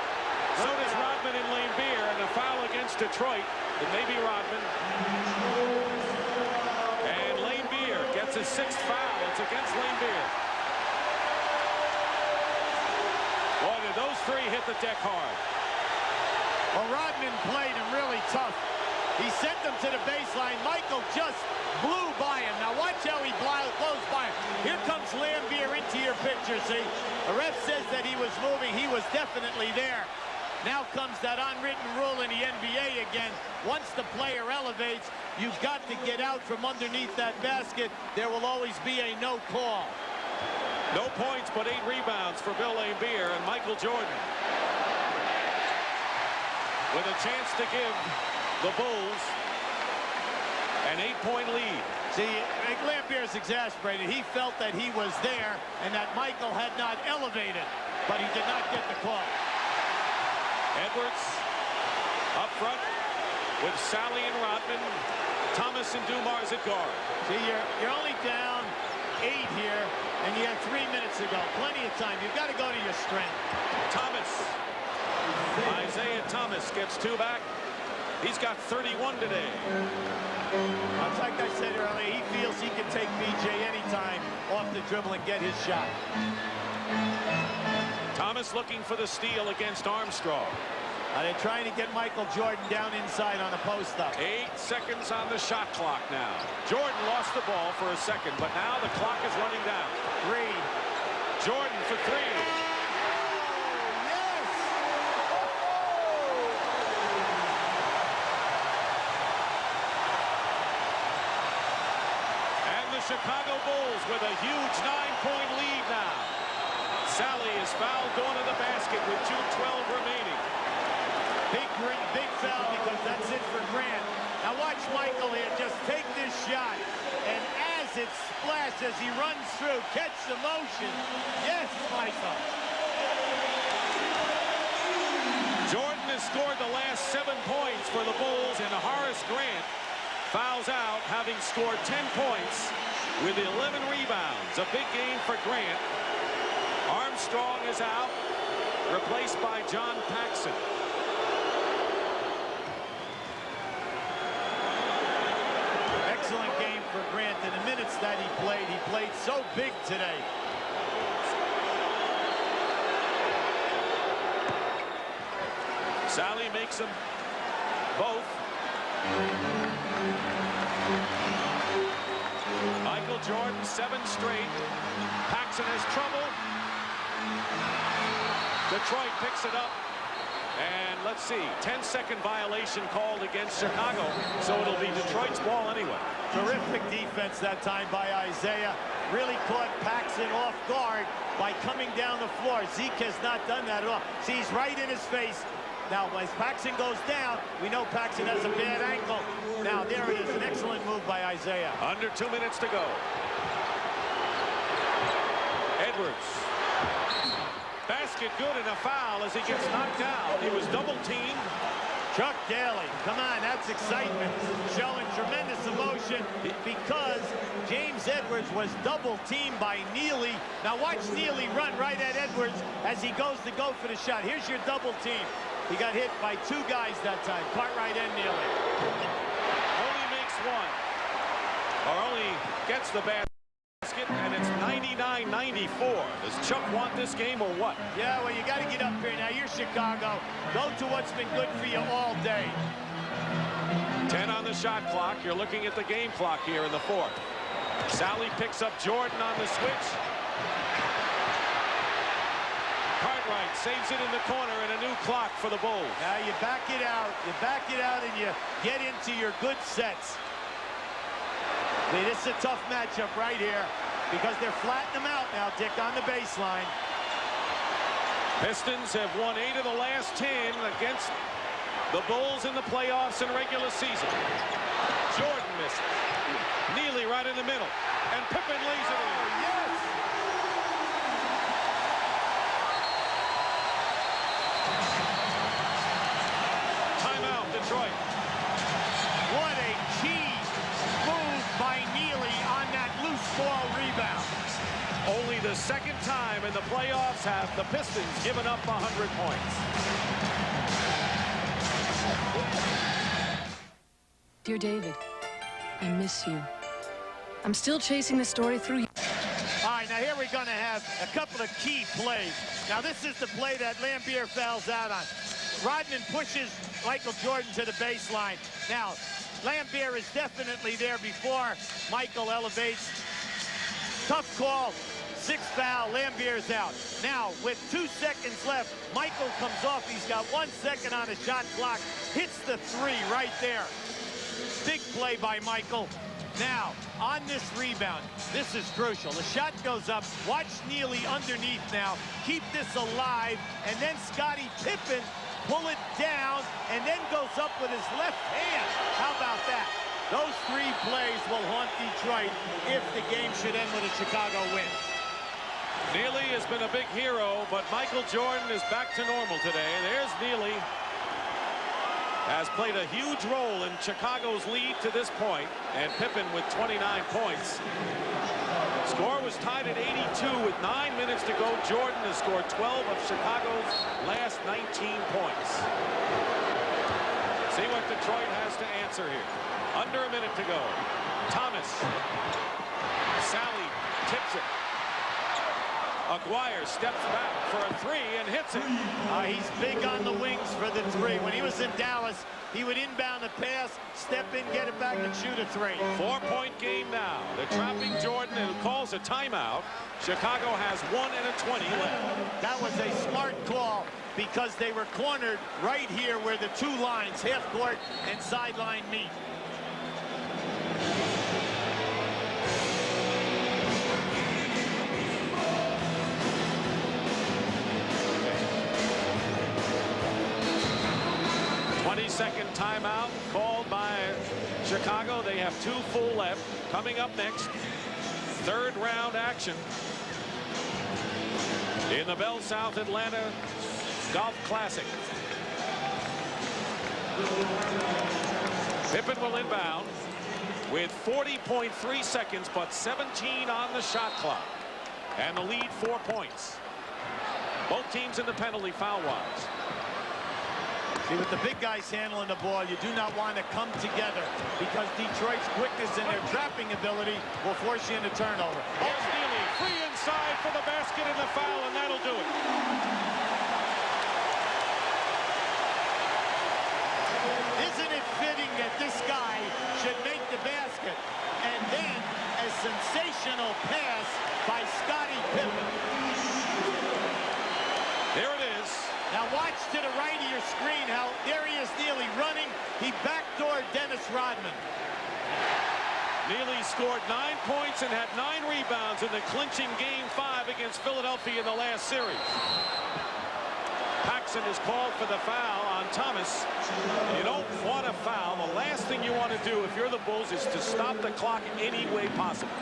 So does Rodman and Lane Beer, and a foul against Detroit. It may be Rodman. And Lane Beer gets his 6th foul. It's against Lane Beer. Boy, did those 3 hit the deck hard. Well, Rodman played him really tough. He sent them to the baseline. Michael just blew by him. Now watch how he blows by him. Here comes Lambier into your picture, see? The ref says that he was moving. He was definitely there. Now comes that unwritten rule in the NBA again. Once the player elevates, you've got to get out from underneath that basket. There will always be a no call. No points, but 8 rebounds for Bill Laimbeer and Michael Jordan. With a chance to give the Bulls an 8-point lead. See, Laimbeer's exasperated. He felt that he was there and that Michael had not elevated. but he did not get the call. Edwards up front with Sally and Rodman, Thomas and Dumars at guard. See, you're only down 8 here, and you have 3 minutes to go. Plenty of time. You've got to go to your strength. Thomas. Isaiah Thomas gets 2 back. He's got 31 today. Like I said earlier, he feels he can take BJ anytime off the dribble and get his shot. Thomas looking for the steal against Armstrong. They're trying to get Michael Jordan down inside on a post-up. 8 seconds on the shot clock now. Jordan lost the ball for a second, but now the clock is running down. 3. Jordan for 3. Chicago Bulls with a huge 9-point lead now. Sally is fouled going to the basket with 2:12 remaining. Big foul because that's it for Grant. Now watch Michael here just take this shot, and as it splashes, he runs through, catch the motion. Yes, Michael. Jordan has scored the last 7 points for the Bulls, and Horace Grant fouls out, having scored 10 points with 11 rebounds. A big game for Grant. Armstrong is out, replaced by John Paxson. Excellent game for Grant. In the minutes that he played so big today. Sally makes them both. Michael Jordan, 7 straight. Paxson has trouble. Detroit picks it up. And let's see, 10-second violation called against Chicago, so it'll be Detroit's ball anyway. Terrific defense that time by Isaiah. Really caught Paxson off guard by coming down the floor. Zeke has not done that at all. See, he's right in his face. Now, as Paxson goes down, we know Paxson has a bad ankle. Now, there it is, an excellent move by Isaiah. Under 2 minutes to go. Edwards. Basket good and a foul as he gets knocked down. He was double-teamed. Chuck Daly, come on, that's excitement. Showing tremendous emotion because James Edwards was double-teamed by Neely. Now watch Neely run right at Edwards as he goes to go for the shot. Here's your double team. He got hit by 2 guys that time, Cartwright and Neely. Only makes 1. Or only gets the basket, and it's 99-94. Does Chuck want this game or what? Yeah, well, you got to get up here. Now, you're Chicago. Go to what's been good for you all day. 10 on the shot clock. You're looking at the game clock here in the 4th. Sally picks up Jordan on the switch. Cartwright saves it in the corner, and a new clock for the Bulls. Now you back it out. You back it out, and you get into your good sets. See, this is a tough matchup right here because they're flattening them out now, Dick, on the baseline. Pistons have won 8 of the last 10 against the Bulls in the playoffs and regular season. Jordan misses. Neely right in the middle, and Pippen lays it in. Yes! Timeout, Detroit. What a key move by Neely on that loose ball rebound. Only the 2nd time in the playoffs have the Pistons given up 100 points. Dear David, I miss you. I'm still chasing the story through you. All right, now here we're going to have a couple of key plays. Now this is the play that Lambier fouls out on. Rodman pushes Michael Jordan to the baseline. Now, Lambier is definitely there before Michael elevates. Tough call. 6th foul. Lambier's out. Now, with 2 seconds left, Michael comes off. He's got 1 second on the shot clock. Hits the 3 right there. Big play by Michael. Now, on this rebound, this is crucial. The shot goes up. Watch Neely underneath now. Keep this alive. And then Scottie Pippen pull it down and then goes up with his left hand. How about that? Those 3 plays will haunt Detroit if the game should end with a Chicago win. Neely has been a big hero, but Michael Jordan is back to normal today. There's Neely. Has played a huge role in Chicago's lead to this point, and Pippen with 29 points. Score was tied at 82 with 9 minutes to go. Jordan has scored 12 of Chicago's last 19 points. See what Detroit has to answer here. Under a minute to go. Thomas. Sally tips it. Aguirre steps back for a three and hits it. He's big on the wings for the three. When he was in Dallas, he would inbound the pass, step in, get it back, and shoot a three. 4-point game now. They're trapping Jordan, and calls a timeout. Chicago has 1 and a 20 left. That was a smart call because they were cornered right here where the two lines, half court and sideline, meet. Second timeout called by Chicago. They have 2 full left. Coming up next, third round action in the Bell South Atlanta Golf Classic. Pippen will inbound with 40.3 seconds, but 17 on the shot clock, and the lead 4 points. Both teams in the penalty foul-wise. See, with the big guys handling the ball, you do not want to come together because Detroit's quickness and their trapping ability will force you into turnover. Here's Neely, free inside for the basket and the foul, and that'll do it. Isn't it fitting that this guy should make the basket? And then a sensational pass by Scottie Pippen. There it is. Now watch to the right of your screen how there he is, Neely running. He backdoored Dennis Rodman. Neely scored 9 points and had 9 rebounds in the clinching Game 5 against Philadelphia in the last series. Paxson is called for the foul on Thomas. You don't want to foul. The last thing you want to do if you're the Bulls is to stop the clock any way possible.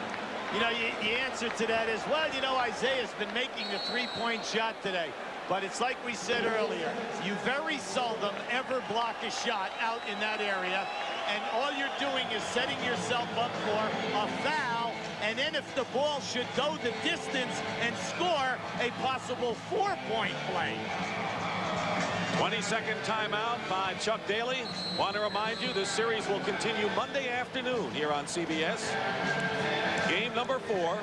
You know, the answer to that is, well, you know, Isaiah's been making the three-point shot today. But it's like we said earlier, you very seldom ever block a shot out in that area. And all you're doing is setting yourself up for a foul. And then if the ball should go the distance and score, a possible 4-point play. 22nd timeout by Chuck Daly. Want to remind you, this series will continue Monday afternoon here on CBS. Game number 4.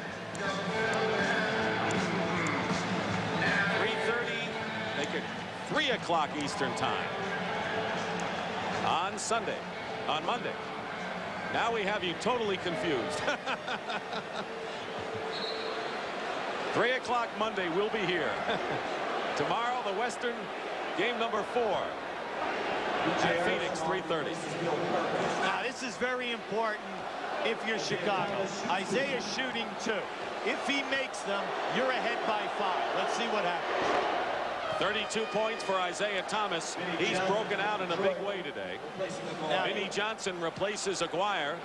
3 o'clock Eastern time on Monday. Now we have you totally confused. 3 o'clock Monday, we'll be here. Tomorrow, the Western game number 4 at Phoenix, 3:30. Now, this is very important if you're Chicago. Isaiah's shooting 2. If he makes them, you're ahead by 5. Let's see what happens. 32 points for Isaiah Thomas. He's broken out in a big way today. Vinnie Johnson replaces Aguirre.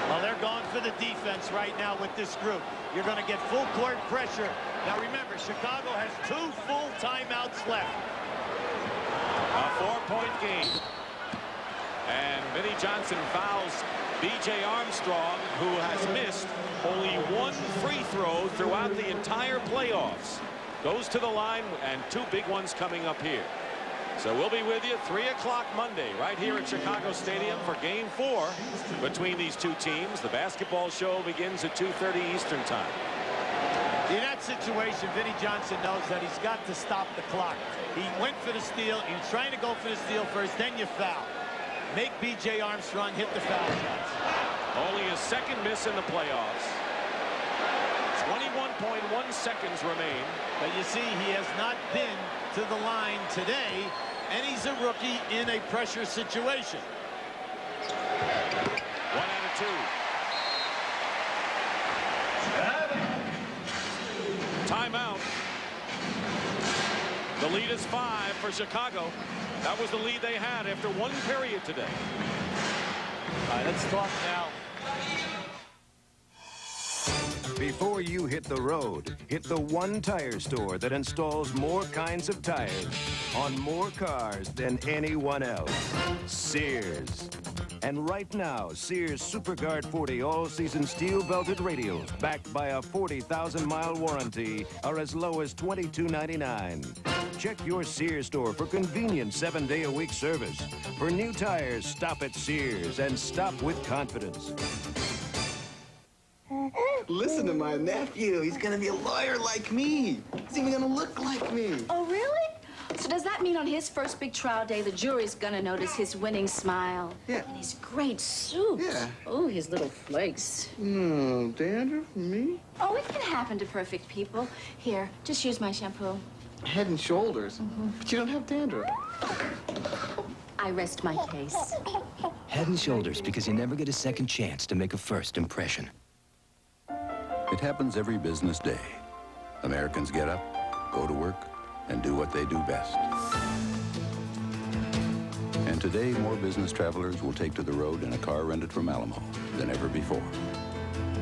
Well, they're going for the defense right now with this group. You're going to get full court pressure. Now remember, Chicago has 2 full timeouts left. A 4-point game. And Vinnie Johnson fouls B.J. Armstrong, who has missed only 1 free throw throughout the entire playoffs. Goes to the line, and 2 big ones coming up here. So we'll be with you 3 o'clock Monday right here at Chicago Stadium for Game 4 between these 2 teams. The basketball show begins at 2:30 Eastern time. In that situation, Vinnie Johnson knows that he's got to stop the clock. He went for the steal. He was trying to go for the steal first, then you foul. Make B.J. Armstrong hit the foul shots. Only his 2nd miss in the playoffs. 21.1 seconds remain. But you see, he has not been to the line today, and he's a rookie in a pressure situation. 1 out of 2. Timeout. The lead is 5 for Chicago. That was the lead they had after 1 period today. All right, let's talk now. Before you hit the road, hit the one tire store that installs more kinds of tires on more cars than anyone else. Sears. And right now, Sears SuperGuard 40 all-season steel-belted radials backed by a 40,000-mile warranty are as low as $22.99. Check your Sears store for convenient 7-day-a-week service. For new tires, stop at Sears and stop with confidence. Listen to my nephew. He's gonna be a lawyer like me. He's even gonna look like me. Oh, really? So does that mean on his first big trial day, the jury's gonna notice his winning smile? Yeah. And his great suit. Yeah. Oh, his little flakes. No, dandruff, me? Oh, it can happen to perfect people. Here, just use my shampoo. Head and shoulders. But you don't have dandruff. I rest my case. Head and Shoulders, because you never get a second chance to make a first impression. It happens every business day. Americans get up, go to work, and do what they do best. And today, more business travelers will take to the road in a car rented from Alamo than ever before.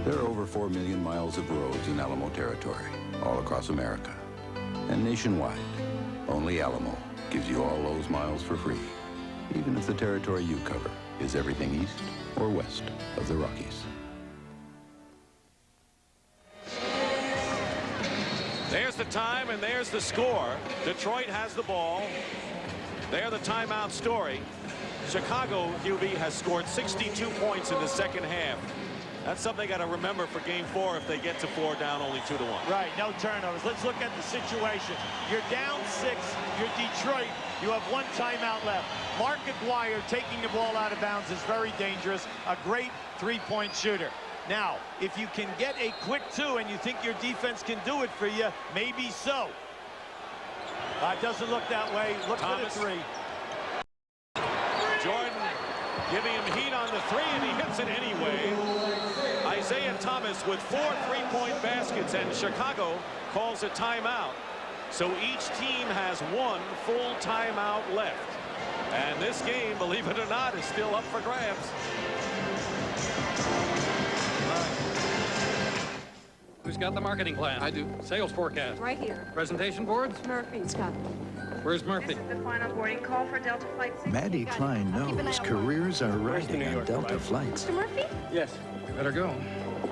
There are over 4 million miles of roads in Alamo territory, all across America. And nationwide, only Alamo gives you all those miles for free, even if the territory you cover is everything east or west of the Rockies. There's the time and there's the score. Detroit has the ball. There the timeout story. Chicago, QB, has scored 62 points in the second half. That's something they got to remember for game 4 if they get to 4 down only 2-1. Right, no turnovers. Let's look at the situation. You're down 6. You're Detroit. You have 1 timeout left. Mark Aguirre taking the ball out of bounds is very dangerous. A great 3-point shooter. Now, if you can get a quick 2 and you think your defense can do it for you, maybe so. It doesn't look that way. Look for the 3. Jordan giving him heat on the 3, and he hits it anyway. Isaiah Thomas with 4 3-point baskets, and Chicago calls a timeout. So each team has 1 full timeout left. And this game, believe it or not, is still up for grabs. Who's got the marketing plan? I do. Sales forecast? Right here. Presentation boards? Murphy's got it. Where's Murphy? This is the final boarding call for Delta Flight 60. Maddie Klein knows careers are riding on Delta flights. Mr. Murphy? Yes. We better go.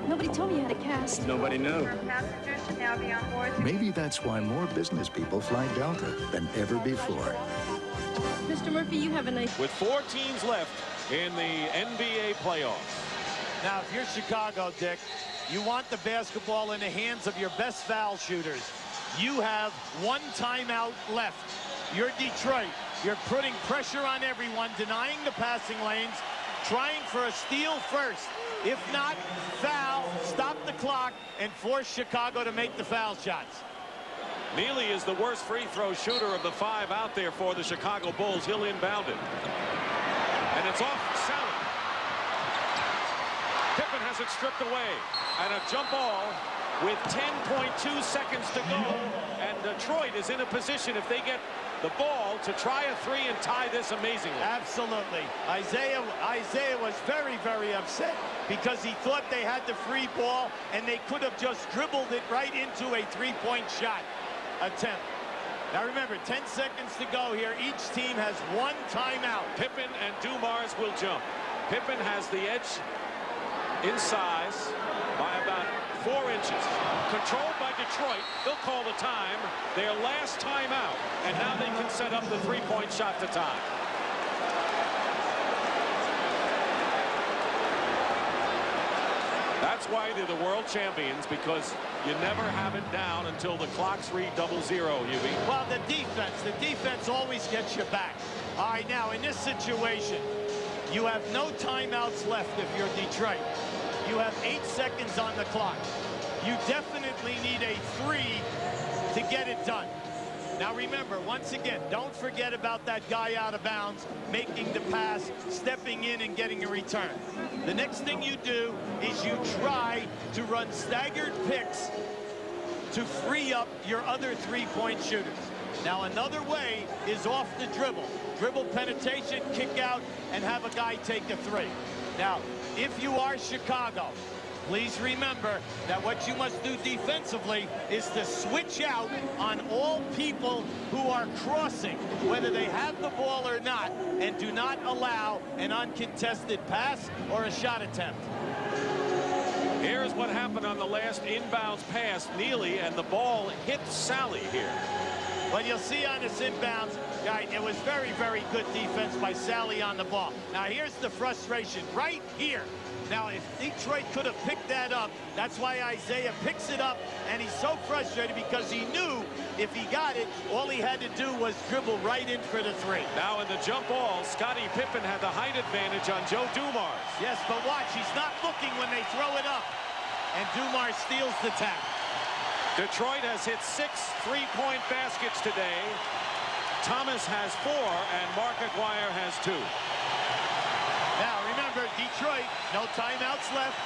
Nobody told me you had a cast. Nobody knew. Passengers should now be on board. Maybe that's why more business people fly Delta than ever before. Mr. Murphy, you have a nice... With 4 teams left in the NBA playoffs. Now, if you're Chicago, Dick, you want the basketball in the hands of your best foul shooters. You have 1 timeout left. You're Detroit. You're putting pressure on everyone, denying the passing lanes, trying for a steal first. If not, foul, stop the clock, and force Chicago to make the foul shots. Neely is the worst free throw shooter of the 5 out there for the Chicago Bulls. He'll inbound it. And it's off Sally. Pippen has it stripped away. And a jump ball with 10.2 seconds to go. And Detroit is in a position, if they get the ball, to try a 3 and tie this amazingly. Absolutely. Isaiah was very, very upset because he thought they had the free ball and they could have just dribbled it right into a 3-point shot attempt. Now remember, 10 seconds to go here. Each team has 1 timeout. Pippen and Dumars will jump. Pippen has the edge in size by about 4 inches. Controlled by Detroit. They'll call the time. Their last timeout. And now they can set up the 3-point shot to tie. That's why they're the world champions, because you never have it down until the clocks read 00, Hubie. Well, the defense always gets you back. All right, now in this situation, you have no timeouts left if you're Detroit. You have 8 seconds on the clock. You definitely need a 3 to get it done. Now remember, once again, don't forget about that guy out of bounds, making the pass, stepping in and getting a return. The next thing you do is you try to run staggered picks to free up your other 3-point shooters. Now another way is off the dribble. Dribble penetration, kick out, and have a guy take a 3. Now, if you are Chicago, Please remember that what you must do defensively is to switch out on all people who are crossing, whether they have the ball or not, and do not allow an uncontested pass or a shot attempt. Here's what happened on the last inbounds pass. Neely, and the ball hit Sally here. But you'll see on this inbounds, right, it was very, very good defense by Sally on the ball. Now here's the frustration right here. Now if Detroit could have picked that up, that's why Isaiah picks it up, and he's so frustrated because he knew if he got it, all he had to do was dribble right in for the three. Now in the jump ball, Scottie Pippen had the height advantage on Joe Dumars. Yes, but watch, he's not looking when they throw it up, and Dumars steals the tap. Detroit has hit 6 3-point baskets today. Thomas has 4, and Mark Aguirre has 2. Now remember, Detroit, no timeouts left.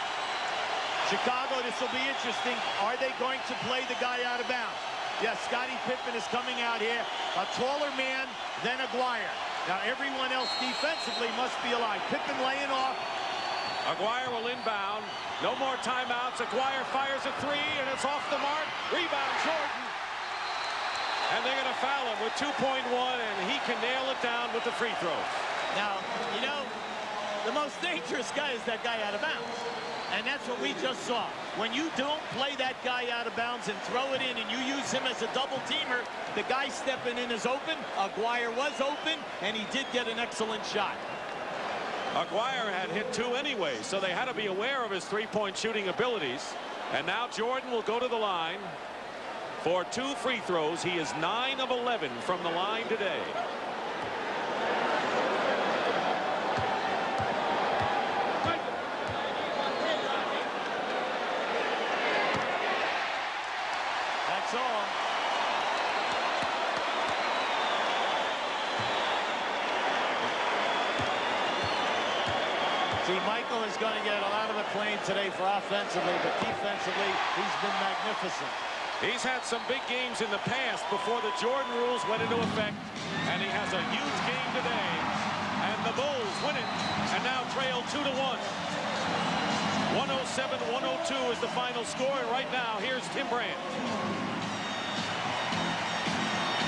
Chicago, this will be interesting. Are they going to play the guy out of bounds? Yes, Scottie Pippen is coming out here, a taller man than Aguirre. Now everyone else defensively must be alive. Pippen laying off. Aguirre will inbound. No more timeouts. Aguirre fires a 3, and it's off the mark. Rebound, Jordan. And they're going to foul him with 2.1, and he can nail it down with the free throws. Now, you know, the most dangerous guy is that guy out of bounds. And that's what we just saw. When you don't play that guy out of bounds and throw it in, and you use him as a double-teamer, the guy stepping in is open. Aguirre was open, and he did get an excellent shot. Aguirre had hit 2 anyway, so they had to be aware of his three-point shooting abilities. And now Jordan will go to the line for 2 free throws. He is 9 of 11 from the line today. That's all. See, Michael is going to get a lot of acclaim today for offensively, but defensively, he's been magnificent. He's had some big games in the past before the Jordan rules went into effect, and he has a huge game today. And the Bulls win it, and now trail 2-1. 107-102 is the final score, and right now, here's Tim Brandt.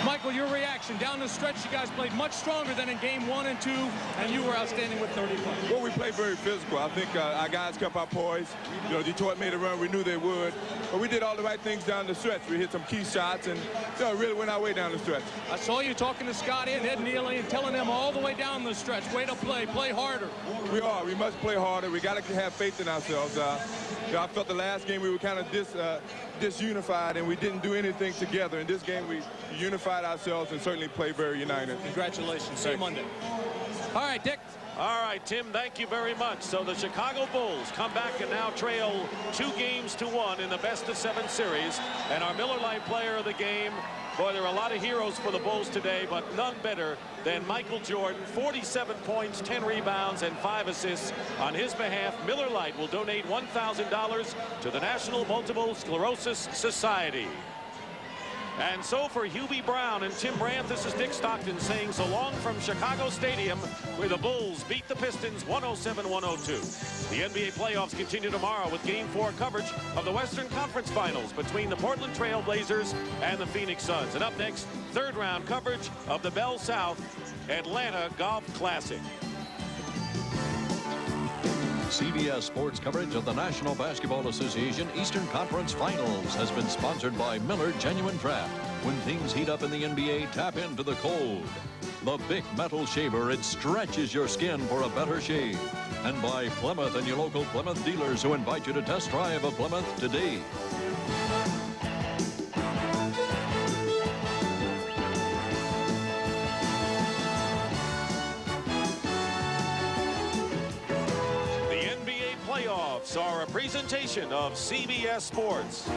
Michael, your reaction down the stretch. You guys played much stronger than in game 1 and 2, and you were outstanding with 30 points. Well, we played very physical. I think our guys kept our poise. You know, Detroit made a run. We knew they would. But we did all the right things down the stretch. We hit some key shots and, you know, really went our way down the stretch. I saw you talking to Scottie and Ed Neely and telling them all the way down the stretch, way to play harder. We are. We must play harder. We got to have faith in ourselves. You know, I felt the last game we were kind of disunified, and we didn't do anything together. In this game, we unified ourselves and certainly played very united. Congratulations. See you Monday. All right, Dick. All right, Tim, thank you very much. So the Chicago Bulls come back and now trail 2-1 in the best-of-7 series. And our Miller Lite player of the game, boy, there are a lot of heroes for the Bulls today, but none better than Michael Jordan. 47 points, 10 rebounds, and 5 assists. On his behalf, Miller Lite will donate $1,000 to the National Multiple Sclerosis Society. And so for Hubie Brown and Tim Brandt, this is Dick Stockton saying so long from Chicago Stadium, where the Bulls beat the Pistons 107-102. The NBA playoffs continue tomorrow with Game 4 coverage of the Western Conference Finals between the Portland Trail Blazers and the Phoenix Suns. And up next, 3rd round coverage of the Bell South Atlanta Golf Classic. CBS Sports coverage of the National Basketball Association Eastern Conference Finals has been sponsored by Miller Genuine Draft. When things heat up in the NBA, tap into the cold. The Bic Metal Shaver, it stretches your skin for a better shave. And by Plymouth and your local Plymouth dealers who invite you to test drive a Plymouth today. Playoffs are a presentation of CBS Sports.